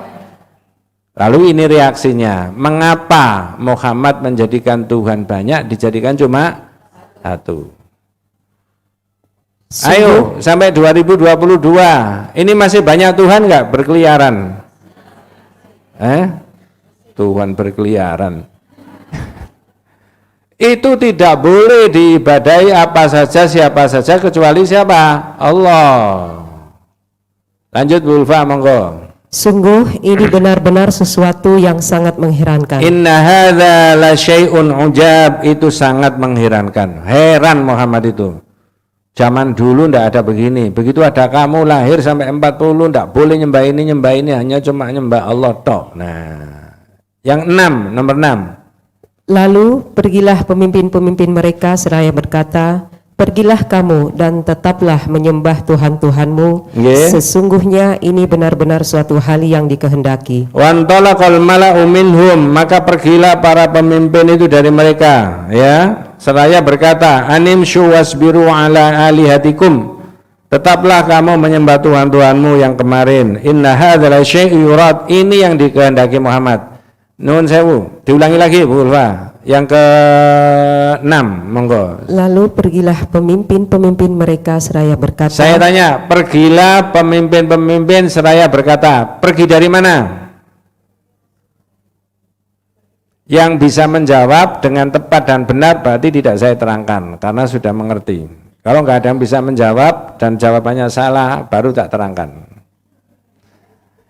Lalu ini reaksinya, mengapa Muhammad menjadikan Tuhan banyak, dijadikan cuma satu? Ayo, sampai 2022, ini masih banyak Tuhan enggak berkeliaran? Tuhan berkeliaran. Itu tidak boleh diibadahi apa saja, siapa saja, kecuali siapa? Allah. Lanjut Bu Ulfa, monggo. Sungguh ini benar-benar sesuatu yang sangat mengherankan. Inna hadza la syai'un ujab, itu sangat mengherankan. Heran Muhammad itu. Zaman dulu ndak ada begini. Begitu ada kamu lahir sampai 40 ndak boleh nyembah ini, hanya cuma nyembah Allah tok. Nah, yang 6, nomor 6. Lalu pergilah pemimpin-pemimpin mereka seraya berkata, pergilah kamu dan tetaplah menyembah Tuhan-Tuhanmu. Sesungguhnya ini benar-benar suatu hal yang dikehendaki. Wantalaqal mala'u minhum, maka pergilah para pemimpin itu dari mereka, ya, seraya berkata, animshu wasbiru ala alihatikum, tetaplah kamu menyembah Tuhan-Tuhanmu yang kemarin. Inna hadzal syai'u yurad, ini yang dikehendaki Muhammad. Nuhun sewu, diulangi lagi Bu Ulfa. Yang ke-6, monggo. Lalu pergilah pemimpin-pemimpin mereka seraya berkata. Saya tanya, pergilah pemimpin-pemimpin seraya berkata, pergi dari mana? Yang bisa menjawab dengan tepat dan benar berarti tidak saya terangkan, karena sudah mengerti. Kalau nggak ada yang bisa menjawab dan jawabannya salah, baru tak terangkan.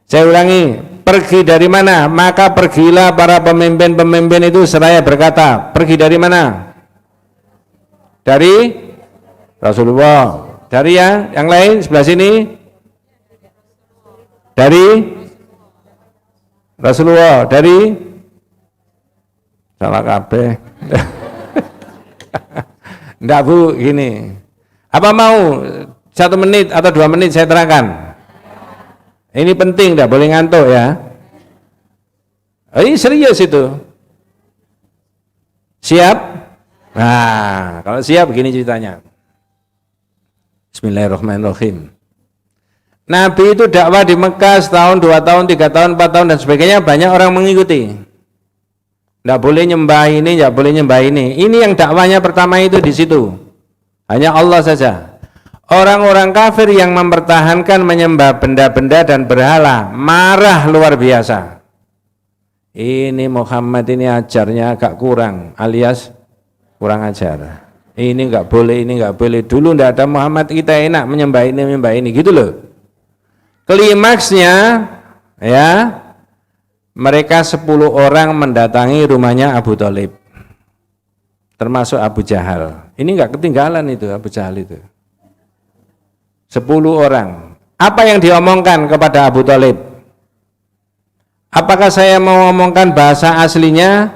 Saya ulangi, pergi dari mana? Maka pergilah para pemimpin-pemimpin itu seraya berkata, pergi dari mana? Dari Rasulullah. Dari yang lain sebelah sini? Dari Rasulullah dari salah kabeh. Enggak Bu, gini. Apa mau 1 menit atau 2 menit saya terangkan? Ini penting, enggak boleh ngantuk ya. Ini serius itu. Siap? Nah, kalau siap begini ceritanya. Bismillahirrahmanirrahim. Nabi itu dakwah di Mekah setahun, 2 tahun, 3 tahun, 4 tahun dan sebagainya, banyak orang mengikuti. Tidak boleh nyembah ini, tidak boleh nyembah ini. Ini yang dakwanya pertama itu di situ. Hanya Allah saja. Orang-orang kafir yang mempertahankan menyembah benda-benda dan berhala, marah luar biasa. Ini Muhammad ini ajarnya agak kurang, alias kurang ajar. Ini enggak boleh, ini enggak boleh. Dulu enggak ada Muhammad, kita enak menyembah ini, gitu loh. Klimaksnya, ya, mereka 10 orang mendatangi rumahnya Abu Thalib, termasuk Abu Jahal. Ini enggak ketinggalan itu, Abu Jahal itu. 10 orang. Apa yang diomongkan kepada Abu Thalib? Apakah saya mau ngomongkan bahasa aslinya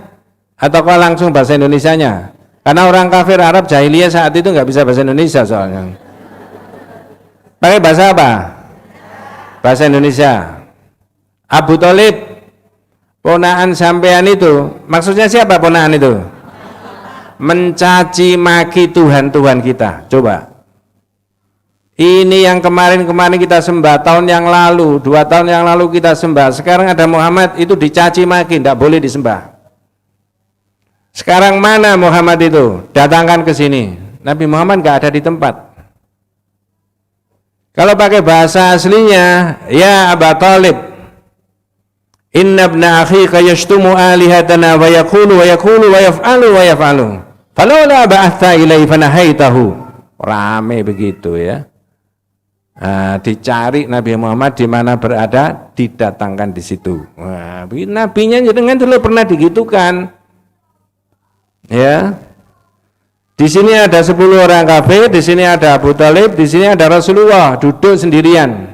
ataukah langsung bahasa Indonesianya? Karena orang kafir Arab jahiliyah saat itu nggak bisa bahasa Indonesia soalnya. Pakai bahasa apa? Bahasa Indonesia. Abu Thalib, ponaan sampean itu, maksudnya siapa ponaan itu? Mencaci maki Tuhan-Tuhan kita. Coba. Ini yang kemarin kita sembah, tahun yang lalu, 2 tahun yang lalu kita sembah. Sekarang ada Muhammad, itu dicaci maki, tidak boleh disembah. Sekarang mana Muhammad itu? Datangkan ke sini. Nabi Muhammad nggak ada di tempat. Kalau pakai bahasa aslinya, ya Abu Thalib, inna ibna akhika yashtumu alihatana wa yaqulu wa yaf'alu wa yaf'alu. Falawla ba'atha ilaihi fanahaitahu. Rame begitu ya. Nah, dicari Nabi Muhammad di mana berada, didatangkan di situ. Nah, nabinya dengan dulu pernah digitukan. Ya. Di sini ada 10 orang kafir, di sini ada Abu Thalib, di sini ada Rasulullah duduk sendirian.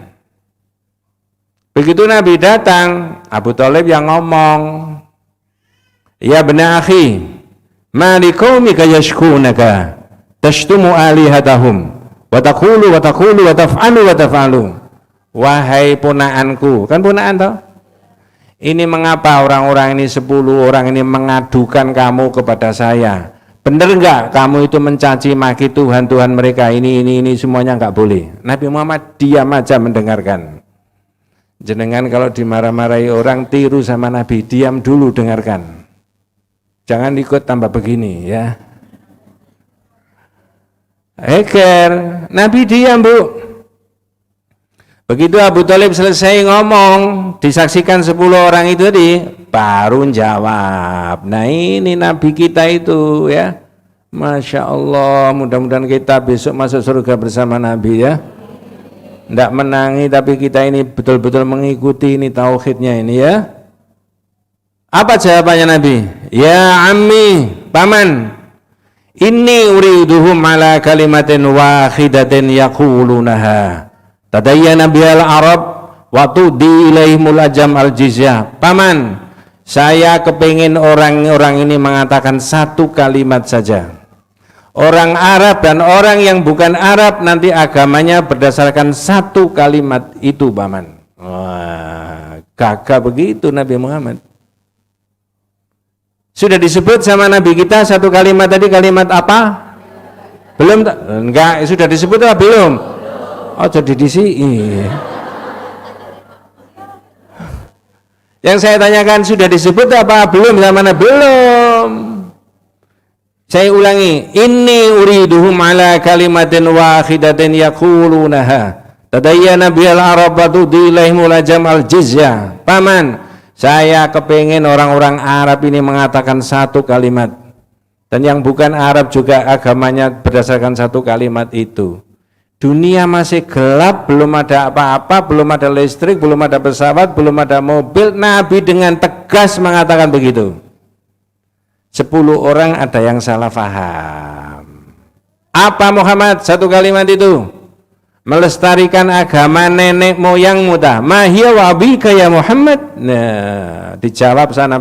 Begitu Nabi datang, Abu Thalib yang ngomong, "Ya bena akhi, ma liqaumika yashkunaka tashtumu alihatahum wa taqulu wa taf'alu wa taf'alu." Wahai ponaanku, kan ponaan toh? Ini mengapa orang-orang ini 10 orang ini mengadukan kamu kepada saya? Benar enggak kamu itu mencaci maki Tuhan-Tuhan mereka ini semuanya enggak boleh. Nabi Muhammad diam aja mendengarkan. Jenengan kalau dimarah-marahi orang tiru sama Nabi, diam dulu dengarkan. Jangan ikut tambah begini ya. Heker, Nabi diam Bu. Begitu Abu Thalib selesai ngomong, disaksikan 10 orang itu tadi, baru jawab. Nah ini Nabi kita itu ya, Masya Allah, mudah-mudahan kita besok masuk surga bersama Nabi ya. Tidak menangi tapi kita ini betul-betul mengikuti ini tauhidnya ini ya. Apa jawabannya Nabi? Ya ammi, paman, inni uriduhum ala kalimatin wahidatin yaqulunaha tadayyana bihal Arab wa tudi ilaihimul ajam al jizyah. Paman, saya kepingin orang-orang ini mengatakan 1 kalimat saja. Orang Arab dan orang yang bukan Arab nanti agamanya berdasarkan 1 kalimat itu, paman. Wah, gagah begitu Nabi Muhammad. Sudah disebut sama Nabi kita 1 kalimat tadi, kalimat apa? Belum? Enggak, sudah disebut atau belum? Oh, jadi di sini. Yang saya tanyakan sudah disebut apa belum sama Nabi? Belum. Saya ulangi, inni uriduhum ala kalimatin wahidatin yaqulunaha tadayyana bihal Arab wa tudilaihimul ajam al jizyah. Paman, saya kepingin orang-orang Arab ini mengatakan 1 kalimat, dan yang bukan Arab juga agamanya berdasarkan 1 kalimat itu. Dunia masih gelap, belum ada apa-apa, belum ada listrik, belum ada pesawat, belum ada mobil. Nabi dengan tegas mengatakan begitu. 10 orang ada yang salah faham. Apa Muhammad 1 kalimat itu? melestarikan agama nenek moyangmu dah. Ma hiya wa abika ya Muhammad. Nah, dijawab sana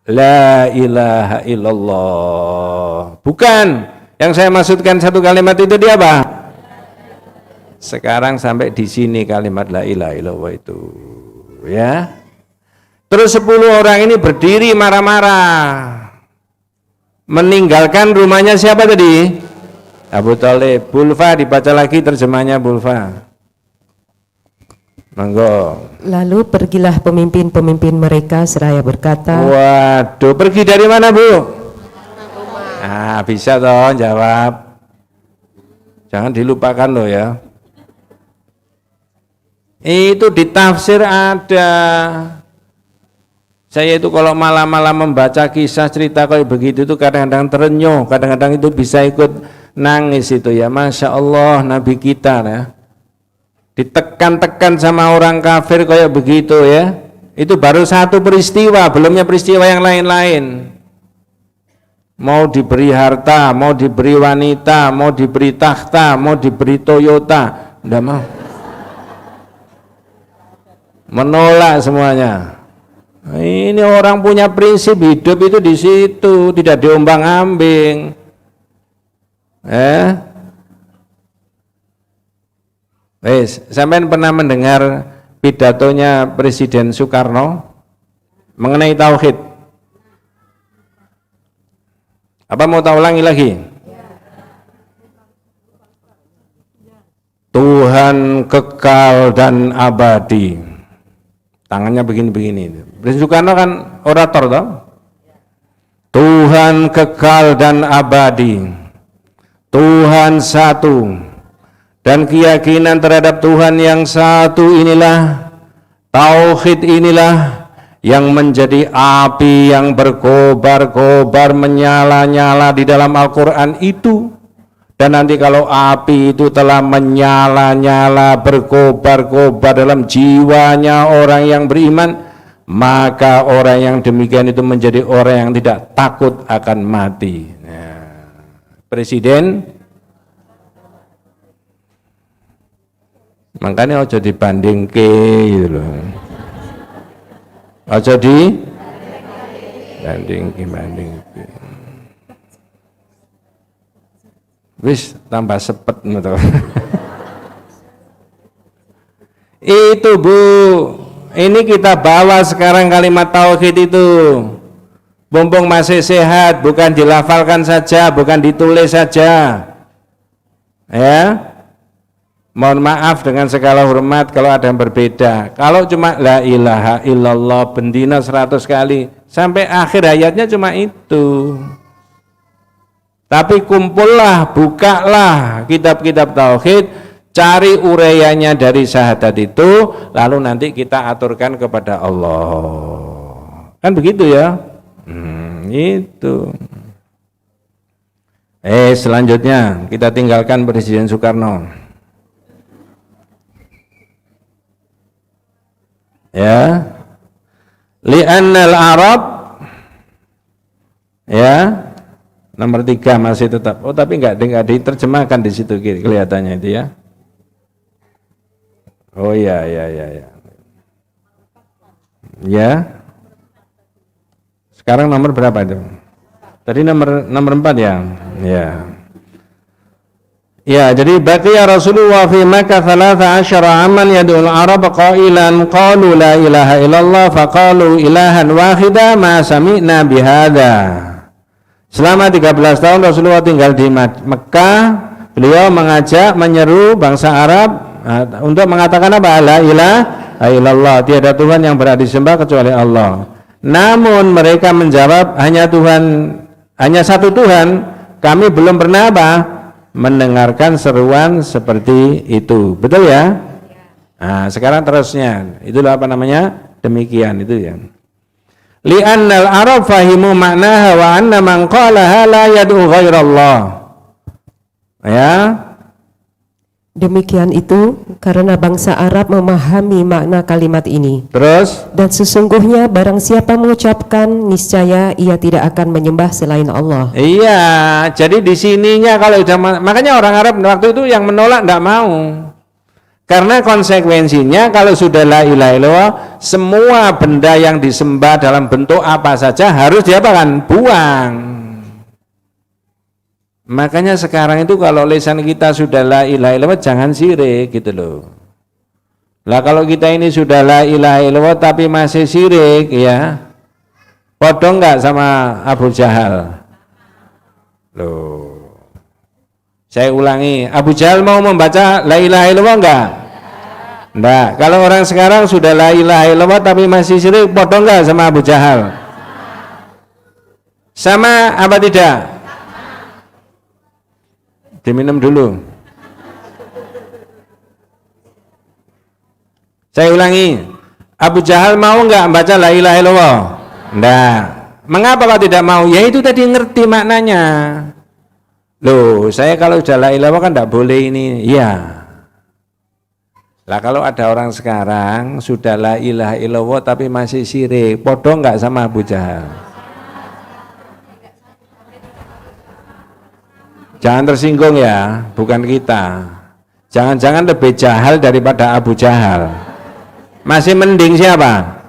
la ilaha illallah. Bukan. Yang saya maksudkan satu kalimat itu dia apa? Sekarang sampai di sini kalimat la ilaha illallah itu. Ya. Terus 10 orang ini berdiri marah-marah. Meninggalkan rumahnya siapa tadi? Abu Thalib. Bulfa dibaca lagi terjemahnya Bulfa. Monggo. Lalu pergilah pemimpin-pemimpin mereka seraya berkata, Waduh, pergi dari mana, Bu? Ah, bisa toh jawab. Jangan dilupakan loh ya. Itu di tafsir ada. Saya itu kalau malam-malam membaca kisah cerita kayak begitu itu kadang-kadang terenyuh, kadang-kadang itu bisa ikut nangis itu ya. Masya Allah Nabi kita ya. Ditekan-tekan sama orang kafir kayak begitu ya. Itu baru satu peristiwa, belumnya peristiwa yang lain-lain. Mau diberi harta, mau diberi wanita, mau diberi takhta, mau diberi Toyota, enggak mau. Menolak semuanya. Ini orang punya prinsip hidup itu di situ, tidak diombang-ambing. Sampean pernah mendengar pidatonya Presiden Soekarno mengenai tauhid? Apa mau tak ulangi lagi? Tuhan kekal dan abadi. Tangannya begini-begini. Presiden Soekarno kan orator toh? Tuhan kekal dan abadi. Tuhan satu. Dan keyakinan terhadap Tuhan yang satu inilah, tauhid inilah yang menjadi api yang berkobar-kobar, menyala-nyala di dalam Al-Quran itu. Dan nanti kalau api itu telah menyala-nyala, berkobar-kobar dalam jiwanya orang yang beriman, maka orang yang demikian itu menjadi orang yang tidak takut akan mati. Nah, Presiden, makanya ojo dibanding ke gitu loh. Ojo dibanding ke. Wis tambah sepet gitu. Itu Bu, ini kita bawa sekarang kalimat tauhid itu. Mumpung masih sehat, bukan dilafalkan saja, bukan ditulis saja. Ya. Mohon maaf dengan segala hormat kalau ada yang berbeda. Kalau cuma la ilaha illallah bendina 100 kali, sampai akhir hayatnya cuma itu. Tapi kumpullah, bukalah kitab-kitab tauhid, cari uraiannya dari syahadat itu, lalu nanti kita aturkan kepada Allah. Kan begitu ya? Itu. Selanjutnya kita tinggalkan Presiden Soekarno. Ya. Li'annal Arab, ya. Nomor 3 masih tetap. Oh, tapi enggak diterjemahkan di situ kelihatannya itu ya. Oh iya. Ya. Sekarang nomor berapa itu? Tadi nomor 4 ya. Ya. Ya, jadi baqiya Rasulullah fi Makkah 13 aman yad'ul Arab qailan qalu la ilaha illallah faqalu ilahan wahida ma sami'na bihadza. Selama 13 tahun Rasulullah tinggal di Mekah, beliau mengajak, menyeru bangsa Arab untuk mengatakan apa? La ilaha illallah, tiada Tuhan yang berhak disembah kecuali Allah. Namun mereka menjawab hanya satu Tuhan. Kami belum pernah apa? Mendengarkan seruan seperti itu. Betul ya? Nah, sekarang terusnya. Itulah apa namanya? Demikian itu ya. Li'annal Arab fahimu maknaha wa anna man qalaha la yad'u ghairallah. Ya. Demikian itu karena bangsa Arab memahami makna kalimat ini. Terus Dan sesungguhnya barang siapa mengucapkan, niscaya ia tidak akan menyembah selain Allah. iya, jadi di sininya kalau udah makanya orang Arab waktu itu yang menolak tidak mau. Karena konsekuensinya kalau sudah la ilaha illallah, semua benda yang disembah dalam bentuk apa saja harus diapakan? Buang. Makanya sekarang itu kalau lisan kita sudah la ilaha illallah jangan syirik gitu loh. Lah kalau kita ini sudah la ilaha illallah tapi masih syirik ya, podo enggak sama Abu Jahal? Loh. Saya ulangi, Abu Jahal mau membaca la ilaha illallah enggak? Enggak. Kalau orang sekarang sudah la ilaha illallah tapi masih syirik, podo enggak sama Abu Jahal? Sama apa tidak? Diminum dulu. Saya ulangi, Abu Jahal mau enggak membaca la ilaha illallah? Enggak. Mengapa kau tidak mau? Ya itu tadi ngerti maknanya. Loh, saya kalau sudah la ilaha illallah kan enggak boleh ini. Iya. Lah kalau ada orang sekarang sudah la ilaha illallah tapi masih syirik, podo enggak sama Abu Jahal? Jangan tersinggung ya, bukan kita. Jangan-jangan lebih jahal daripada Abu Jahal. Masih mending siapa?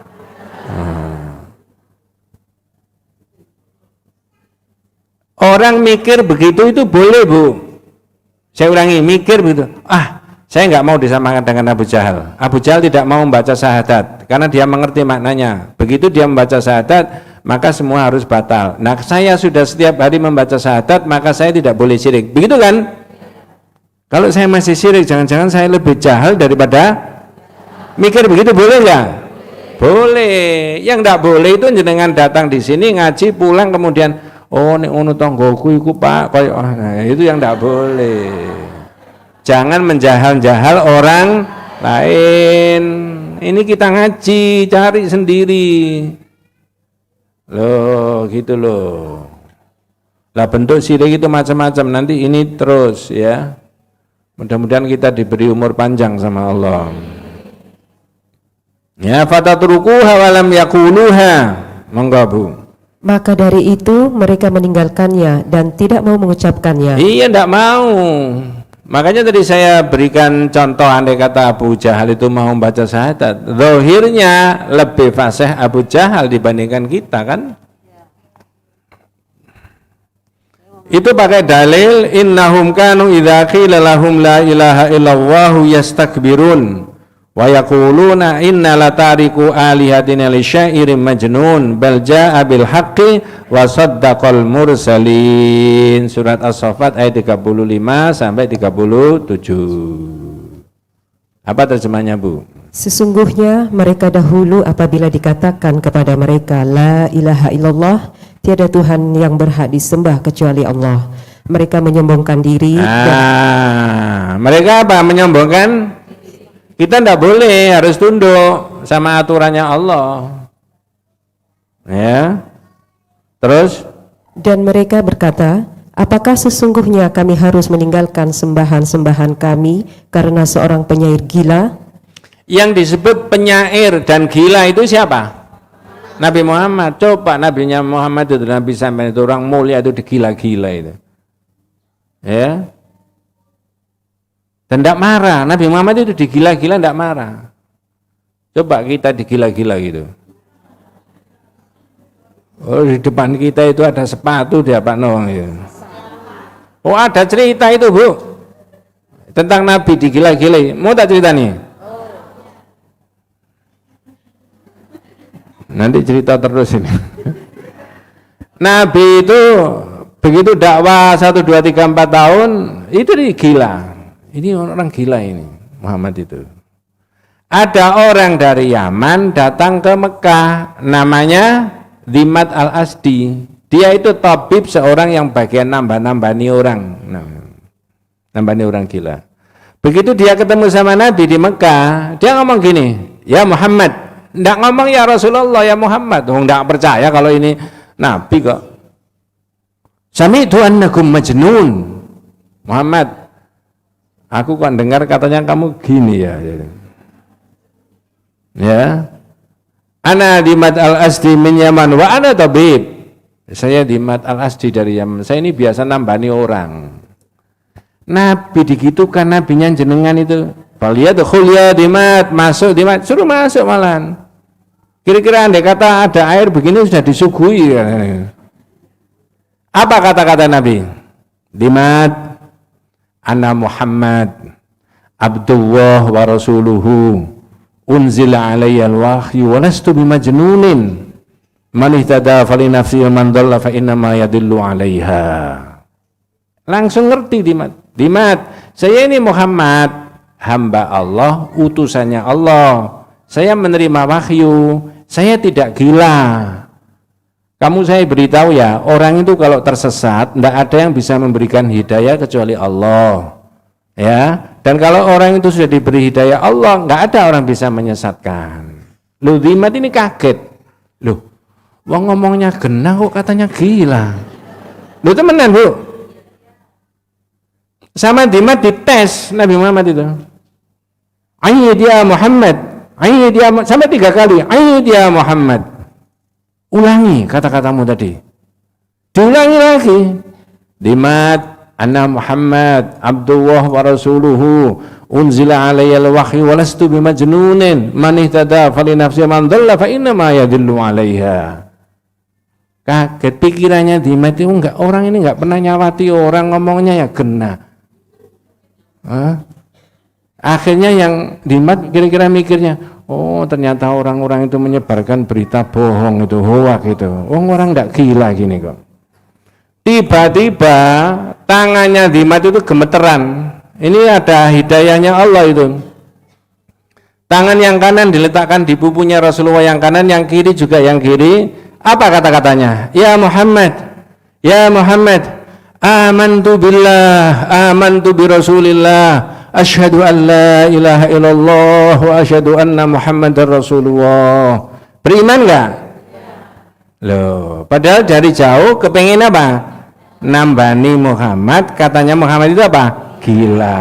Orang mikir begitu itu boleh, Bu. Saya ulangi, mikir begitu. Saya nggak mau disamakan dengan Abu Jahal. Abu Jahal tidak mau membaca syahadat karena dia mengerti maknanya. Begitu dia membaca syahadat, maka semua harus batal. Nah, saya sudah setiap hari membaca syahadat, maka saya tidak boleh syirik. Begitu kan? Kalau saya masih syirik, jangan-jangan saya lebih jahal daripada mikir begitu, boleh nggak? Boleh. Yang nggak boleh itu jenengan datang di sini ngaji, pulang kemudian nek ono tonggoku iku Pak, nah, itu yang nggak boleh. Jangan menjahal-jahal orang lain. Ini kita ngaji, cari sendiri. Loh, gitu loh. Lah bentuk syirik itu macam-macam. Nanti ini terus ya. Mudah-mudahan kita diberi umur panjang sama Allah. Ya, fatatrukuha wa lam yaquluha. Monggo, Bu. Maka dari itu mereka meninggalkannya dan tidak mau mengucapkannya. Iya, enggak mau. Makanya tadi saya berikan contoh, andai kata Abu Jahal itu mau membaca syahadat, zahirnya lebih fasih Abu Jahal dibandingkan kita kan? Itu pakai dalil innahum kanu idza qila lahum la ilaha illallah yastakbirun wa yaquluna inna la tariku alihatina li syairin majnun bal jaa bil haqqi wa saddaqal mursalin. Surat As-Saffat ayat 35 sampai 37. Apa terjemahnya, Bu? Sesungguhnya mereka dahulu apabila dikatakan kepada mereka la ilaha illallah, tiada Tuhan yang berhak disembah kecuali Allah, mereka menyombongkan diri. Mereka apa? Menyombongkan. Kita tidak boleh, harus tunduk sama aturannya Allah. Ya. Terus? Dan mereka berkata, apakah sesungguhnya kami harus meninggalkan sembahan-sembahan kami karena seorang penyair gila? Yang disebut penyair dan gila itu siapa? Nabi Muhammad. Coba Nabinya Muhammad itu, Nabi sampai itu orang mulia itu digila-gila itu. Ya. Dan tidak marah. Nabi Muhammad itu digila-gila tidak marah. Coba kita digila-gila gitu. Oh, di depan kita itu ada sepatu dia Pak Noong ya. Oh, ada cerita itu, Bu. Tentang Nabi digila-gila. Mau tak cerita nih? Nanti cerita terus ini. Nabi itu begitu dakwah 1, 2, 3, 4 tahun itu digila. Ini orang gila ini, Muhammad itu. Ada orang dari Yaman datang ke Mekah, namanya Dhimat al-Asdi. Dia itu tabib, seorang yang bagian nambah-nambani orang. Nambani orang gila. Begitu dia ketemu sama Nabi di Mekah, dia ngomong gini, ya Muhammad. Tidak ngomong ya Rasulullah, ya Muhammad. Tidak percaya kalau ini Nabi kok. Sami'tu annakum majnun. Muhammad, Aku kok dengar katanya kamu gini ya. Ya. Ana Dimat Al-Asdi min Yaman wa ana tabib. Saya Dimat Al-Asdi dari Yaman. Saya ini biasa nambani orang. Nabi digitukan, nabinya jenengan itu. Faliyadkhul ya Dimat, masuk Dimat, suruh masuk malahan. Kira-kira andai kata ada air begini sudah disuguhi. Apa kata-kata Nabi? Dimat, ana Muhammad Abdullah wa rasuluhu unzila alayya al-wahyu wa lastu bimajnunin man ihtada fali nafsi wa man dhalla fa inna ma yadillu 'alaiha. Langsung ngerti Dimat, saya ini Muhammad, hamba Allah, utusannya Allah. Saya menerima wahyu, saya tidak gila. Kamu saya beritahu ya, orang itu kalau tersesat, tidak ada yang bisa memberikan hidayah kecuali Allah. Ya, dan kalau orang itu sudah diberi hidayah Allah, nggak ada orang bisa menyesatkan. Loh, Dimat ini kaget. Loh, wong ngomongnya genah kok katanya gila. Loh, temenan Bu. Sama Dimat dites Nabi Muhammad itu. Ayyid ya Muhammad, ayyid ya, sampai 3 kali. Ayyid ya Muhammad. Ulangi kata-katamu tadi. Diulangi lagi. Dimat, anna Muhammad Abdullah wa rasuluhu unzila alayya al-wahyu wa lastu bimajnunin man ihtada fali nafsi man dhalla fa inna ma yadillu 'alaiha. Kaget pikirannya Dimat itu enggak, orang ini enggak pernah nyawati orang, ngomongnya ya kena. Akhirnya yang Dimat kira-kira mikirnya, oh ternyata orang-orang itu menyebarkan berita bohong itu, hoak itu. Orang enggak gila gini kok. Tiba-tiba tangannya Dimat itu gemeteran. Ini ada hidayahnya Allah itu. Tangan yang kanan diletakkan di pupunya Rasulullah yang kanan, yang kiri juga yang kiri. Apa kata-katanya? Ya Muhammad, ya Muhammad, amantu billah, amantu bi Rasulillah. Asyhadu an la ilaha illallah wa asyhadu anna Muhammadar Rasulullah. Beriman enggak? Loh, padahal dari jauh kepengen apa? Nambani Muhammad, katanya Muhammad itu apa? Gila.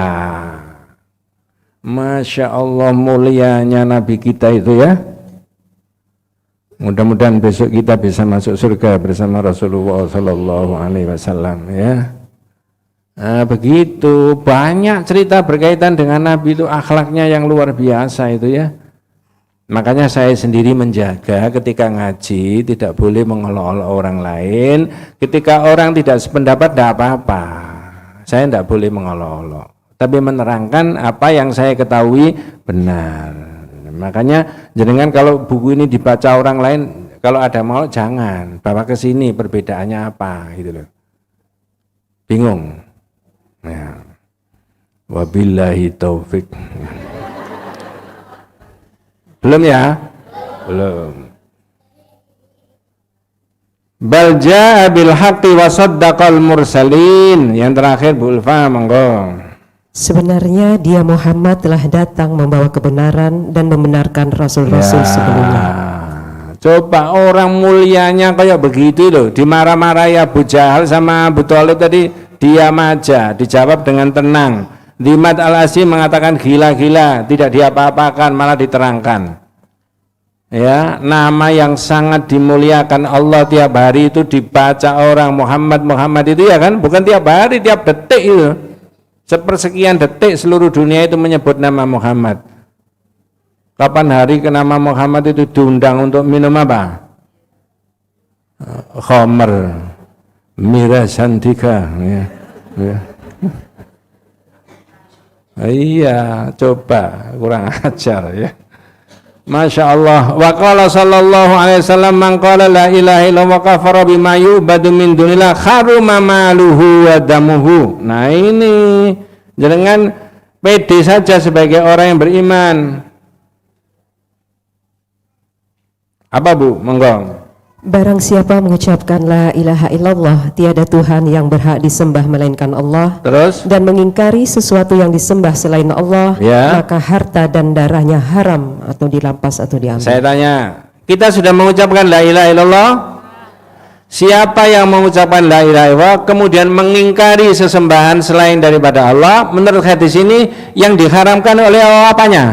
Masya Allah mulianya Nabi kita itu ya. Mudah-mudahan besok kita bisa masuk surga bersama Rasulullah Sallallahu Alaihi Wasallam ya. Nah, begitu banyak cerita berkaitan dengan Nabi itu, akhlaknya yang luar biasa itu ya. Makanya saya sendiri menjaga ketika ngaji tidak boleh mengolok-olok orang lain. Ketika orang tidak sependapat tidak apa-apa, saya tidak boleh mengolok-olok, tapi menerangkan apa yang saya ketahui benar. Makanya jenengan kalau buku ini dibaca orang lain, kalau ada mau jangan bawa ke sini perbedaannya apa gitu loh. Bingung. Ya. Wabillahi taufik. Belum ya? Belum. Bal jaa bil haqqi wa saddaqal mursalin. Yang terakhir Bu Ulfa, monggo. Sebenarnya dia Muhammad telah datang membawa kebenaran dan membenarkan rasul-rasul sebelumnya. Coba orang mulianya kayak begitu loh, dimarah-marahi Abu Jahal sama Abu Thalib tadi, diam aja, dijawab dengan tenang. Dimat Al-Asdi mengatakan gila-gila, tidak diapa-apakan, malah diterangkan. Ya, nama yang sangat dimuliakan Allah tiap hari itu dibaca orang, Muhammad itu ya kan, bukan tiap hari, tiap detik itu. Sepersekian detik seluruh dunia itu menyebut nama Muhammad. Kapan hari ke nama Muhammad itu diundang untuk minum apa? Khamr, miras santika ya. Iya, coba kurang ajar ya. Masya Allah. Wa qala sallallahu alaihi wasallam man qala la ilaha illallah wa kafara bima yu'badu min dunillah kharuma maluhu wa damuhu. Nah ini jangan pede saja sebagai orang yang beriman. Apa Bu? Monggo. Barang siapa mengucapkan la ilaha illallah, tiada Tuhan yang berhak disembah melainkan Allah, Terus? dan mengingkari sesuatu yang disembah selain Allah, Ya. maka harta dan darahnya haram atau dirampas atau diambil. Saya tanya, kita sudah mengucapkan la ilaha illallah? Siapa yang mengucapkan la ilaha illallah kemudian mengingkari sesembahan selain daripada Allah, menurut hadis ini yang diharamkan oleh Allah apanya?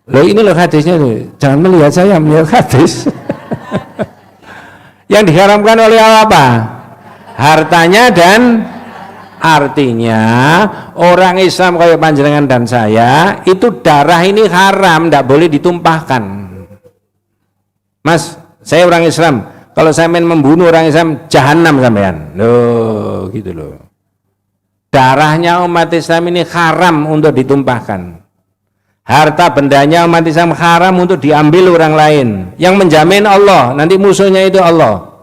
Loh ini loh hadisnya loh. Jangan melihat saya, melihat hadis. Yang diharamkan oleh Allah apa? Hartanya dan artinya orang Islam kayak panjenengan dan saya itu darah ini haram, tidak boleh ditumpahkan. Mas, saya orang Islam, kalau saya main membunuh orang Islam, jahanam sampean. Loh, gitu loh. Darahnya umat Islam ini haram untuk ditumpahkan. Harta bendanya umat Islam haram untuk diambil orang lain. Yang menjamin Allah, nanti musuhnya itu Allah.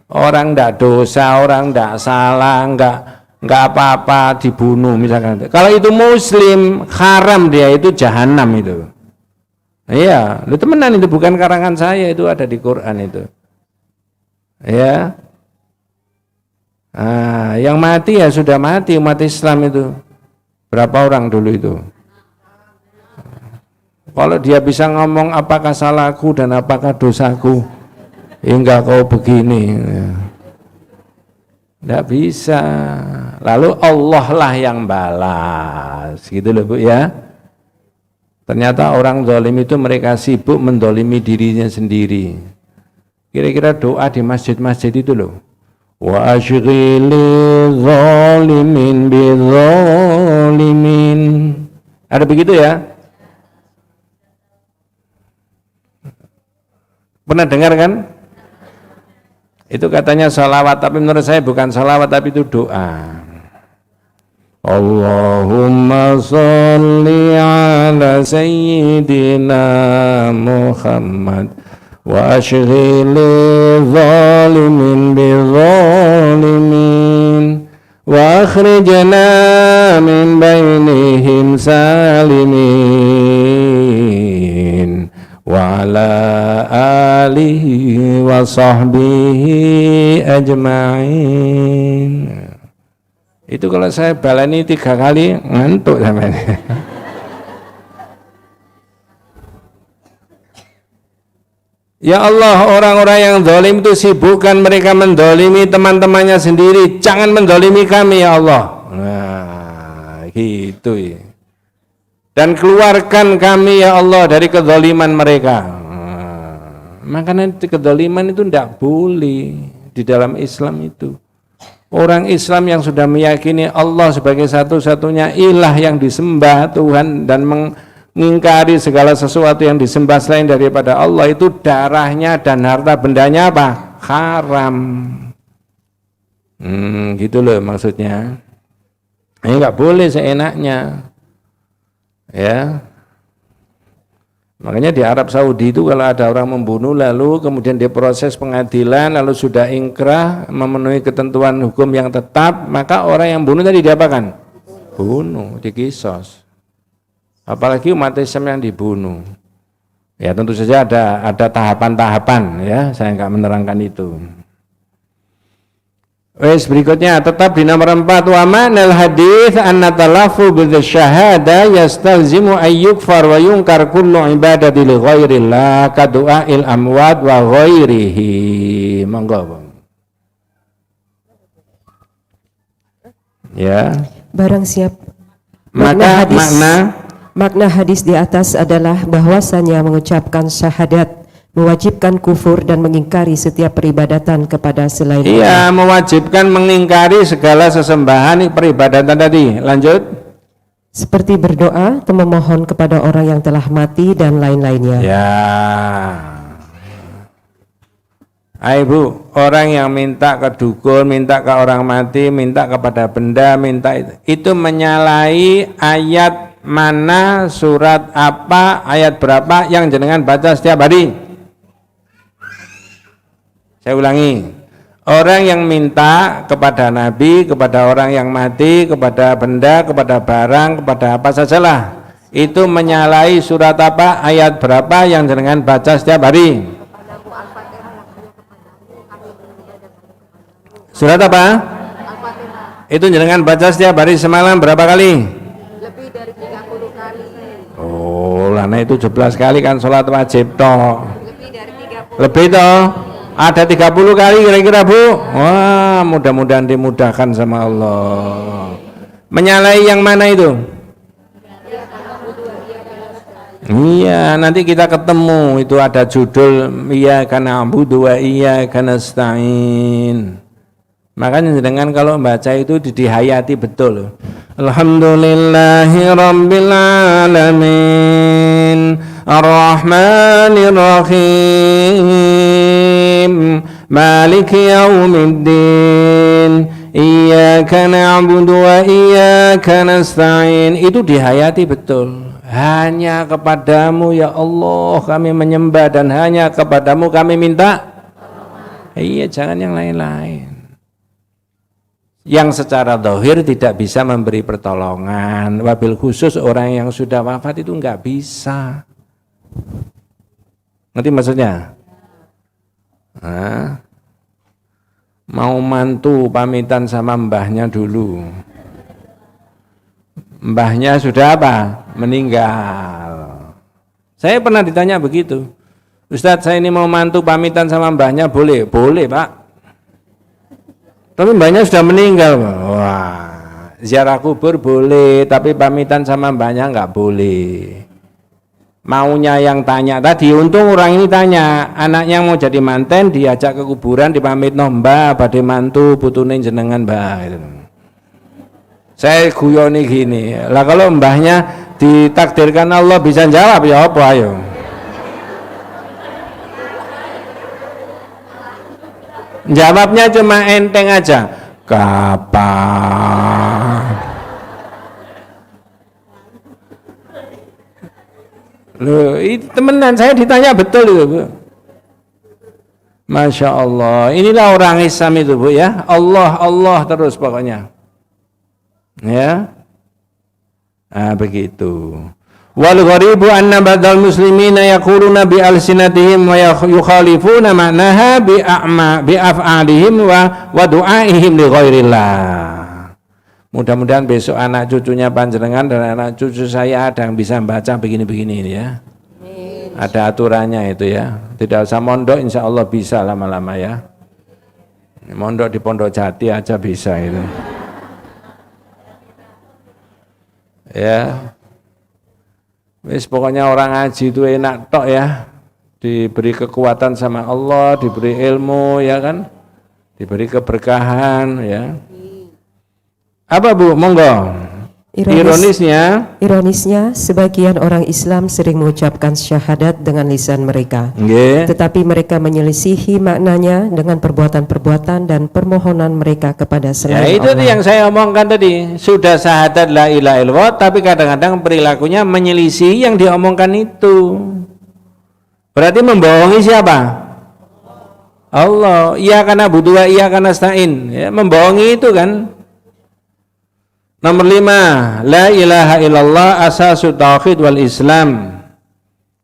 Orang tidak dosa, orang tidak salah, enggak apa-apa dibunuh misalkan. Kalau itu muslim, haram dia, itu jahanam itu. Iya, itu temenan, itu bukan karangan saya, itu ada di Quran itu. Ya. Yang mati ya sudah mati umat Islam itu. Berapa orang dulu itu? Kalau dia bisa ngomong apakah salahku dan apakah dosaku, hingga kau begini, tidak bisa. Lalu Allah lah yang balas, gitu loh Bu ya. Ternyata orang zalim itu mereka sibuk mendolimi dirinya sendiri. Kira-kira doa di masjid-masjid itu loh, wa asyghilil zalimin bizzalimin, ada begitu ya? Pernah dengar kan? Itu katanya sholawat, tapi menurut saya bukan sholawat, tapi itu doa. Allahumma sholli ala sayyidina Muhammad wa asyghilil zalimin bizzalimin wa akhrijna min bainihim salimin wa ala alihi wa sahbihi ajma'in. Itu kalau saya balani 3 kali ngantuk sampai. Ya Allah, orang-orang yang zalim itu sibukkan mereka mendolimi teman-temannya sendiri, jangan mendolimi kami ya Allah. Nah, gitu ya. Dan keluarkan kami ya Allah dari kezaliman mereka. Makanya kezaliman itu tidak boleh di dalam Islam itu. Orang Islam yang sudah meyakini Allah sebagai satu-satunya ilah yang disembah Tuhan dan mengingkari segala sesuatu yang disembah selain daripada Allah, itu darahnya dan harta bendanya apa? Haram. Gitu loh maksudnya. Ini nggak boleh seenaknya. Ya. Makanya di Arab Saudi itu kalau ada orang membunuh lalu kemudian diproses pengadilan lalu sudah ingkrah memenuhi ketentuan hukum yang tetap, maka orang yang bunuh tadi diapakan? Bunuh, dikisos. Apalagi umat Islam yang dibunuh. Ya tentu saja ada tahapan-tahapan ya, saya enggak menerangkan itu. Berikutnya tetap di nomor 4, wa ma'nal hadits anna talaffu bisyahada yastalzimu ayyukfar wa yunkar kullu ibadati li ghairillah ka du'ail amwat wa ghairihi. Monggo. Ya. Barang siap. Makna hadis di atas adalah bahwasanya mengucapkan syahadat mewajibkan kufur dan mengingkari setiap peribadatan kepada selain Allah. Iya, mewajibkan mengingkari segala sesembahan peribadatan tadi. Lanjut. Seperti berdoa atau memohon kepada orang yang telah mati dan lain-lainnya. Ya. Ayo Bu, orang yang minta ke dukun, minta ke orang mati, minta kepada benda, minta itu menyalahi ayat mana, surat apa, ayat berapa yang jenengan baca setiap hari. Saya ulangi, orang yang minta kepada Nabi, kepada orang yang mati, kepada benda, kepada barang, kepada apa sajalah, itu menyalahi surat apa, ayat berapa yang jenengan baca setiap hari. Surat apa? Itu jenengan baca setiap hari semalam berapa kali? Lebih dari 30 kali. Oh, lana itu 17 kali kan sholat wajib toh. Lebih toh? Ada 30 kali kira-kira Bu? Wah, mudah-mudahan dimudahkan sama Allah. Menyalahi yang mana itu? Iya, nanti kita ketemu, itu ada judul Iyyaka na'budu wa iyyaka nasta'in. Makanya dengan kalau membaca itu dihayati betul. Alhamdulillahi rabbil alamin arrahmanir rahim maliki yaumiddin iyyaka na'budu wa iyyaka nasta'in. Itu dihayati betul. Hanya kepadamu ya Allah kami menyembah dan hanya kepadamu kami minta. Iya, jangan yang lain-lain. Yang secara zahir tidak bisa memberi pertolongan, wabil khusus orang yang sudah wafat itu enggak bisa. Ngerti maksudnya? Nah, mau mantu pamitan sama mbahnya dulu. Mbahnya sudah apa? Meninggal. Saya pernah ditanya begitu. Ustadz, saya ini mau mantu pamitan sama mbahnya boleh? Boleh Pak. Tapi mbahnya sudah meninggal. Wah, ziarah kubur boleh, tapi pamitan sama mbahnya enggak boleh. Maunya yang tanya tadi, untung orang ini tanya, anaknya mau jadi manten, diajak ke kuburan, dipamit no mbah, badhe mantu putune jenengan mbah. Gitu. Saya guyoni gini, lah kalau mbahnya ditakdirkan Allah bisa jawab ya apa ayo. Jawabnya cuma enteng aja, kapan? Loh, itu temenan saya ditanya betul itu Bu. Masya Allah, inilah orang Islam itu Bu ya, Allah Allah terus pokoknya. Ya, nah begitu. Wal gharibu anna badal muslimina yaquluna bi alsinatihim wa yukhalifuna ma'naha bi af'alihim wa du'aihim li ghairillah. Mudah-mudahan besok anak cucunya panjenengan dan anak cucu saya ada yang bisa baca begini-begini ya. Ada aturannya itu ya. Tidak usah mondok, insya Allah bisa lama-lama ya. Mondok di Pondok Jati aja bisa itu. Ya, wis pokoknya orang ngaji itu enak tok ya, diberi kekuatan sama Allah, diberi ilmu ya kan, diberi keberkahan ya. Apa Bu, monggo. Ironisnya sebagian orang Islam sering mengucapkan syahadat dengan lisan mereka, nggih. Tetapi mereka menyelisihi maknanya dengan perbuatan-perbuatan dan permohonan mereka kepada selain ya, itu Allah. yang saya omongkan tadi, sudah syahadat la ilaha illallah, tapi kadang-kadang perilakunya menyelisih yang diomongkan itu. Berarti membohongi siapa? Allah. Iyyaka na'budu wa iyyaka nasta'in. Ya, membohongi itu kan. Nomor 5, la ilaha illallah asasu tauhid wal islam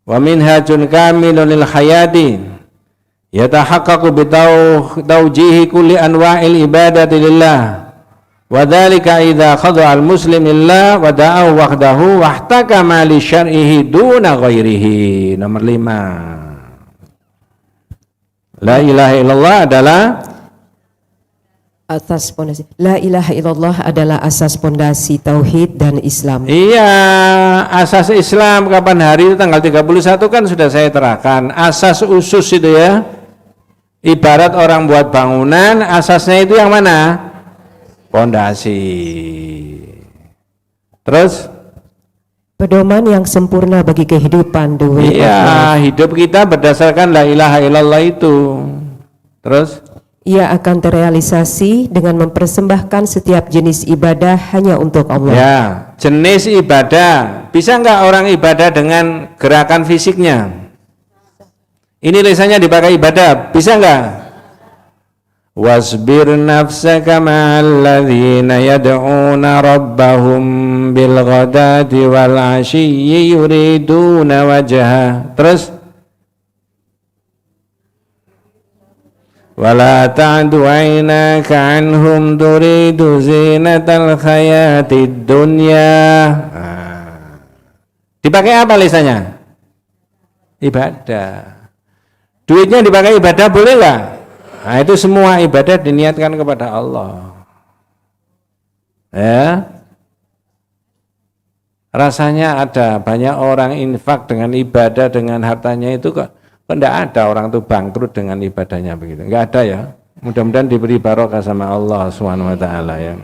wa minhajun kamilun lil hayati yatahaqqaqu bi tawjihi kulli anwa'il ibadati lillah wa dzalika idza khada'a al muslim lillah wa da'ahu wahdahu wahtakama li syar'ihi duna ghairihi. Nomor 5, la ilaha illallah adalah atas pondasi. La ilaha illallah adalah asas pondasi tauhid dan Islam. Iya, asas Islam kapan hari itu tanggal 31 kan sudah saya terangkan. Asas usus itu ya. Ibarat orang buat bangunan, asasnya itu yang mana? Pondasi. Terus pedoman yang sempurna bagi kehidupan iya, hidup kita berdasarkan la ilaha illallah itu. Terus ia akan terrealisasi dengan mempersembahkan setiap jenis ibadah hanya untuk Allah. Ya, jenis ibadah. Bisa enggak orang ibadah dengan gerakan fisiknya? Ini lisannya dipakai ibadah, bisa enggak? Wasbir nafsaka ma'al ladzina yad'una rabbahum bil ghadati wal 'ashiyyi yuriduna wajha. Terus wala ta'du 'ainaka 'anhum turidu zinatal hayatid dunya. Dipakai apa lisannya? Ibadah. Duitnya dipakai ibadah boleh nggak? Nah, itu semua ibadah diniatkan kepada Allah. Ya. Rasanya ada banyak orang infak dengan ibadah, dengan hartanya itu kok enggak ada orang tuh bangkrut dengan ibadahnya begitu. Enggak ada ya. Mudah-mudahan diberi barokah sama Allah Subhanahu wa taala ya.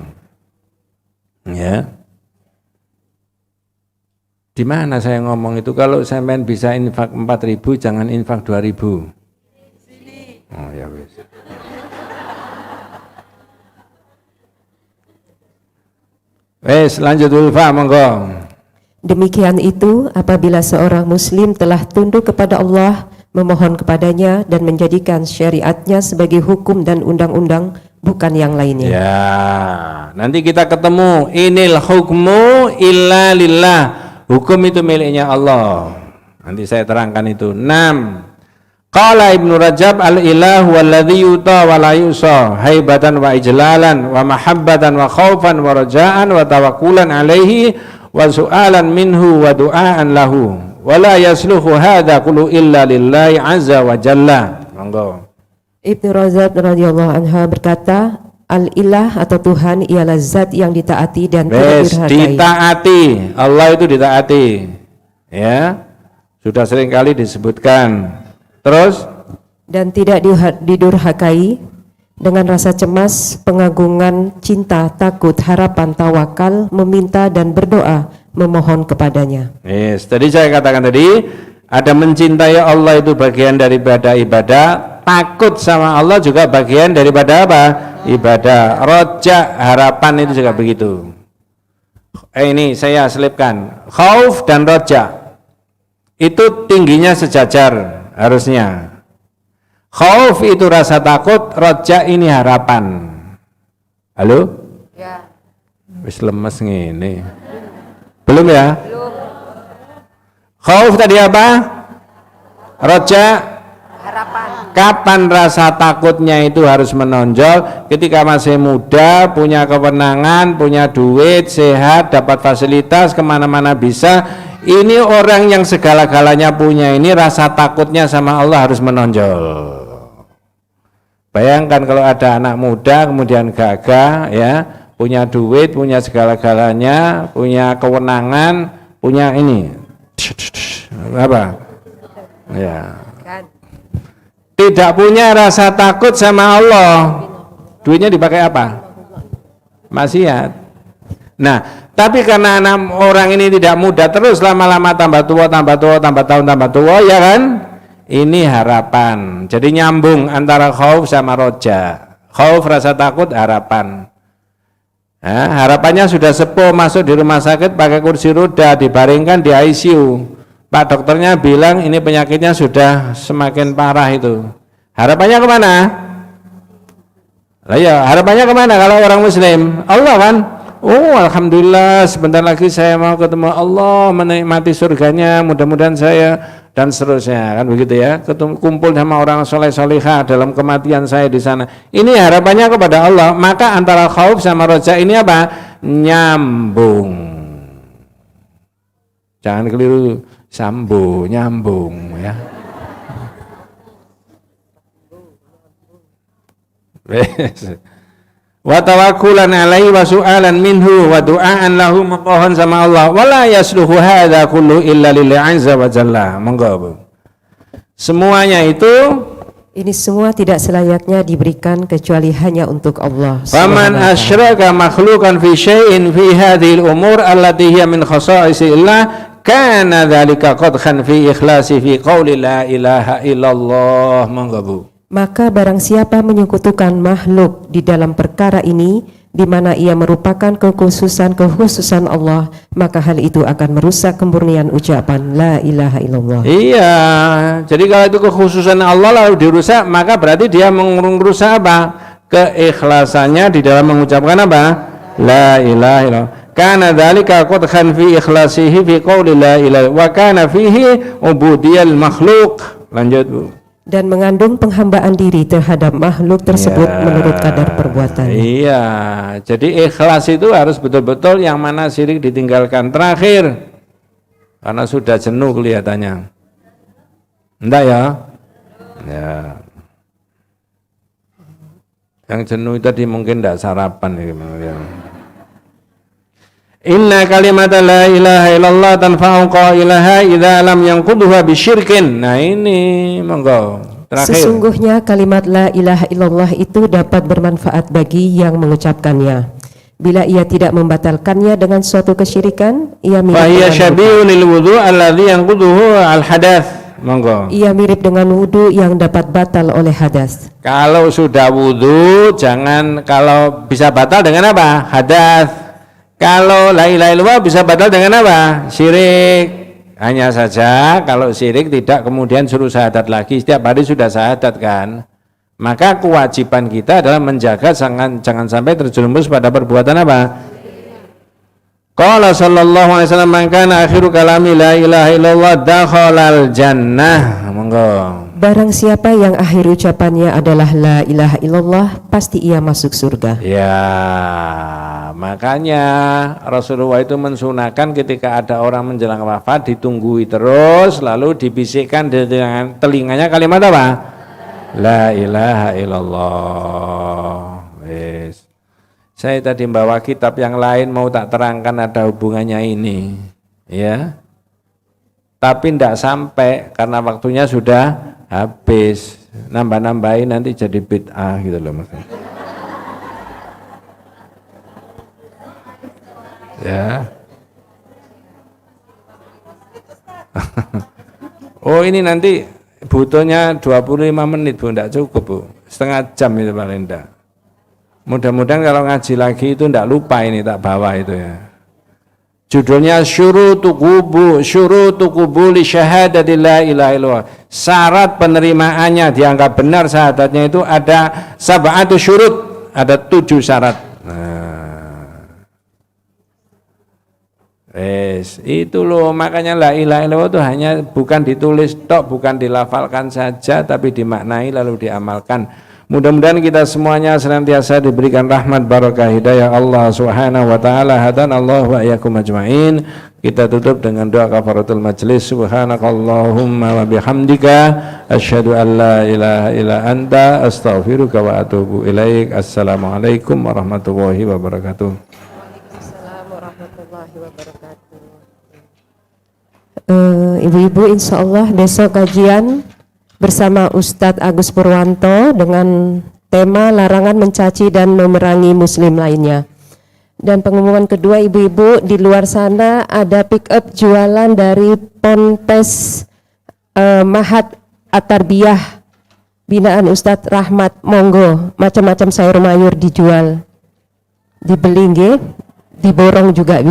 Ya. Di mana saya ngomong itu kalau sampean bisa infak 4.000 jangan infak 2.000. Oh ya wis. Wes lanjut Ulfa monggo. Demikian itu apabila seorang muslim telah tunduk kepada Allah, memohon kepadanya dan menjadikan syariatnya sebagai hukum dan undang-undang, bukan yang lainnya. Ya, nanti kita ketemu inil hukmu illa lillah. Hukum itu miliknya Allah. Nanti saya terangkan itu. 6. Qala Ibnu Rajab al-ilahu walladhi yuta wa la yusa haibatan wa ijlalan wa mahabbatan wa khaufan wa rajaan wa tawakkulan alaihi wa su'alan minhu wa du'aan lahu wa la yasluhu hadha kullu illa lillahi azza wa jalla. Monggo. Ibnu Rajab radhiyallahu anha berkata, al-ilah atau Tuhan ialah zat yang ditaati dan tidak dirhakai. Ditaati, Allah itu ditaati. Ya. Sudah sering kali disebutkan. Terus dan tidak didurhakai, dengan rasa cemas, pengagungan, cinta, takut, harapan, tawakal, meminta dan berdoa, memohon kepadanya. Yes, tadi saya katakan tadi ada mencintai Allah itu bagian daripada ibadah, takut sama Allah juga bagian daripada apa? Ibadah. Roja, harapan itu juga begitu. Ini saya selipkan. Khauf dan roja itu tingginya sejajar harusnya. Khauf itu rasa takut, roja ini harapan. Halo? Ya. Wis lemes ngene. Belum ya? Belum. Khauf tadi apa? Roja harapan. Kapan rasa takutnya itu harus menonjol? Ketika masih muda, punya kewenangan, punya duit, sehat, dapat fasilitas, kemana-mana bisa. Ini orang yang segala-galanya punya ini, rasa takutnya sama Allah harus menonjol. Bayangkan kalau ada anak muda kemudian gagah ya, punya duit, punya segala-galanya, punya kewenangan, punya ini apa? Ya. Tidak punya rasa takut sama Allah. Duitnya dipakai apa? Maksiat. Nah, tapi karena orang ini tidak muda, terus lama-lama tambah tua, tambah tahun tambah tua, ya kan? Ini harapan. Jadi nyambung antara khauf sama roja. Khauf rasa takut, harapan. Nah, harapannya sudah sepuh, masuk di rumah sakit pakai kursi roda, dibaringkan di ICU. Pak dokternya bilang ini penyakitnya sudah semakin parah itu. Harapannya kemana? Lah ya, harapannya kemana kalau orang Muslim? Allah kan? Oh, alhamdulillah, sebentar lagi saya mau ketemu Allah, menikmati surganya, mudah-mudahan saya, dan seterusnya, kan begitu ya. Kumpul sama orang soleh-solihah dalam kematian saya di sana. Ini harapannya kepada Allah. Maka antara khauf sama roja ini apa? Nyambung. Jangan keliru, sambung, nyambung ya. Wa tawakkulan alaihi wa su'alan minhu wa du'aan lahu, memohon sama Allah. Wala yasluhu hadza kullu illa lillahi azza wa jalla. Monggo. Semuanya itu ini semua tidak selayaknya diberikan kecuali hanya untuk Allah. Faman asyraka makhluqan fi syai'in fi hadhil umur allati hiya min khasaisillah kana dzalika qadhan fi ikhlasi fi qouli la ilaha illallah. Monggo. Maka barang siapa menyekutukan makhluk di dalam perkara ini, di mana ia merupakan kekhususan Allah, maka hal itu akan merusak kemurnian ucapan la ilaha illallah. Iya, jadi kalau itu kekhususan Allah lalu dirusak, maka berarti dia merusak apa? Keikhlasannya di dalam mengucapkan apa? La ilaha illallah. Kana dzalika qadhan fi ikhlasihi fi qouli la ilaha wa kana fihi ubudiyal makhluk. Lanjut Bu. Dan mengandung penghambaan diri terhadap makhluk tersebut menurut kadar perbuatan. Iya, jadi ikhlas itu harus betul-betul yang mana syirik ditinggalkan terakhir, karena sudah jenuh kelihatannya. Enggak ya? Ya. Yang jenuh tadi mungkin tidak sarapan ya. Inna kalimat la ilaha illallah tanfa'u qailaha idza lam yanqudhuha bisyirkin. Nah ini monggo. Terakhir. Sesungguhnya kalimat la ilaha illallah itu dapat bermanfaat bagi yang mengucapkannya. Bila ia tidak membatalkannya dengan suatu kesyirikan, ia mirip Fahiya dengan syabi'un lil wudu' alladhi yanqudhuhu al hadath. Monggo. ia mirip dengan wudu yang dapat batal oleh hadas. Kalau sudah wudu, jangan, kalau bisa batal dengan apa? Hadas. Kalau la ilaha illallah bisa batal dengan apa? Syirik. Hanya saja kalau syirik tidak kemudian suruh syahadat lagi, setiap hari sudah syahadat kan. Maka kewajiban kita adalah menjaga jangan sampai terjerumus pada perbuatan apa? Qala sallallahu alaihi wasallam man kana akhiru kalami la ilaha illallah dakhalal jannah. Monggo. Barang siapa yang akhir ucapannya adalah la ilaha illallah, pasti ia masuk surga. Ya, makanya Rasulullah itu mensunahkan ketika ada orang menjelang wafat ditunggui terus, lalu dibisikkan di telinganya kalimat apa? La ilaha illallah. Wis. Saya tadi membawa kitab yang lain mau tak terangkan ada hubungannya ini, ya. Tapi tidak sampai karena waktunya sudah habis. Nambah-nambahin nanti jadi bid'ah gitu loh maksudnya. Ya. Oh ini nanti butuhnya 25 menit Bu, tidak cukup Bu. Setengah jam itu paling tidak. Mudah-mudahan kalau ngaji lagi itu tidak lupa ini tak bawa itu ya. Judulnya syurutu qubuli syahadati la ilaha illallah. Syarat penerimaannya dianggap benar syahadatnya itu ada sab'atu syurut, ada 7 syarat. Itu loh, makanya la ilaha illallah itu hanya bukan ditulis tok, bukan dilafalkan saja, tapi dimaknai lalu diamalkan. Mudah-mudahan kita semuanya senantiasa diberikan rahmat barakah hidayah Allah Subhanahu wa taala. Hadanallahu wa iyyakum ajmain. Kita tutup dengan doa kafaratul majlis. Subhanakallahumma wa bihamdika asyhadu an la ilaha illa anta astaghfiruka wa atubu ilaik. Assalamualaikum warahmatullahi wabarakatuh. Waalaikumsalam warahmatullahi wabarakatuh. Ibu-ibu, insyaallah besok kajian bersama Ustadz Agus Purwanto dengan tema larangan mencaci dan memerangi muslim lainnya. Dan pengumuman kedua, ibu-ibu, di luar sana ada pick up jualan dari Ponpes Mahat At-Tarbiyah binaan Ustadz Rahmat. Monggo, macam-macam sayur mayur dijual, dibeli nggih, diborong juga bisa.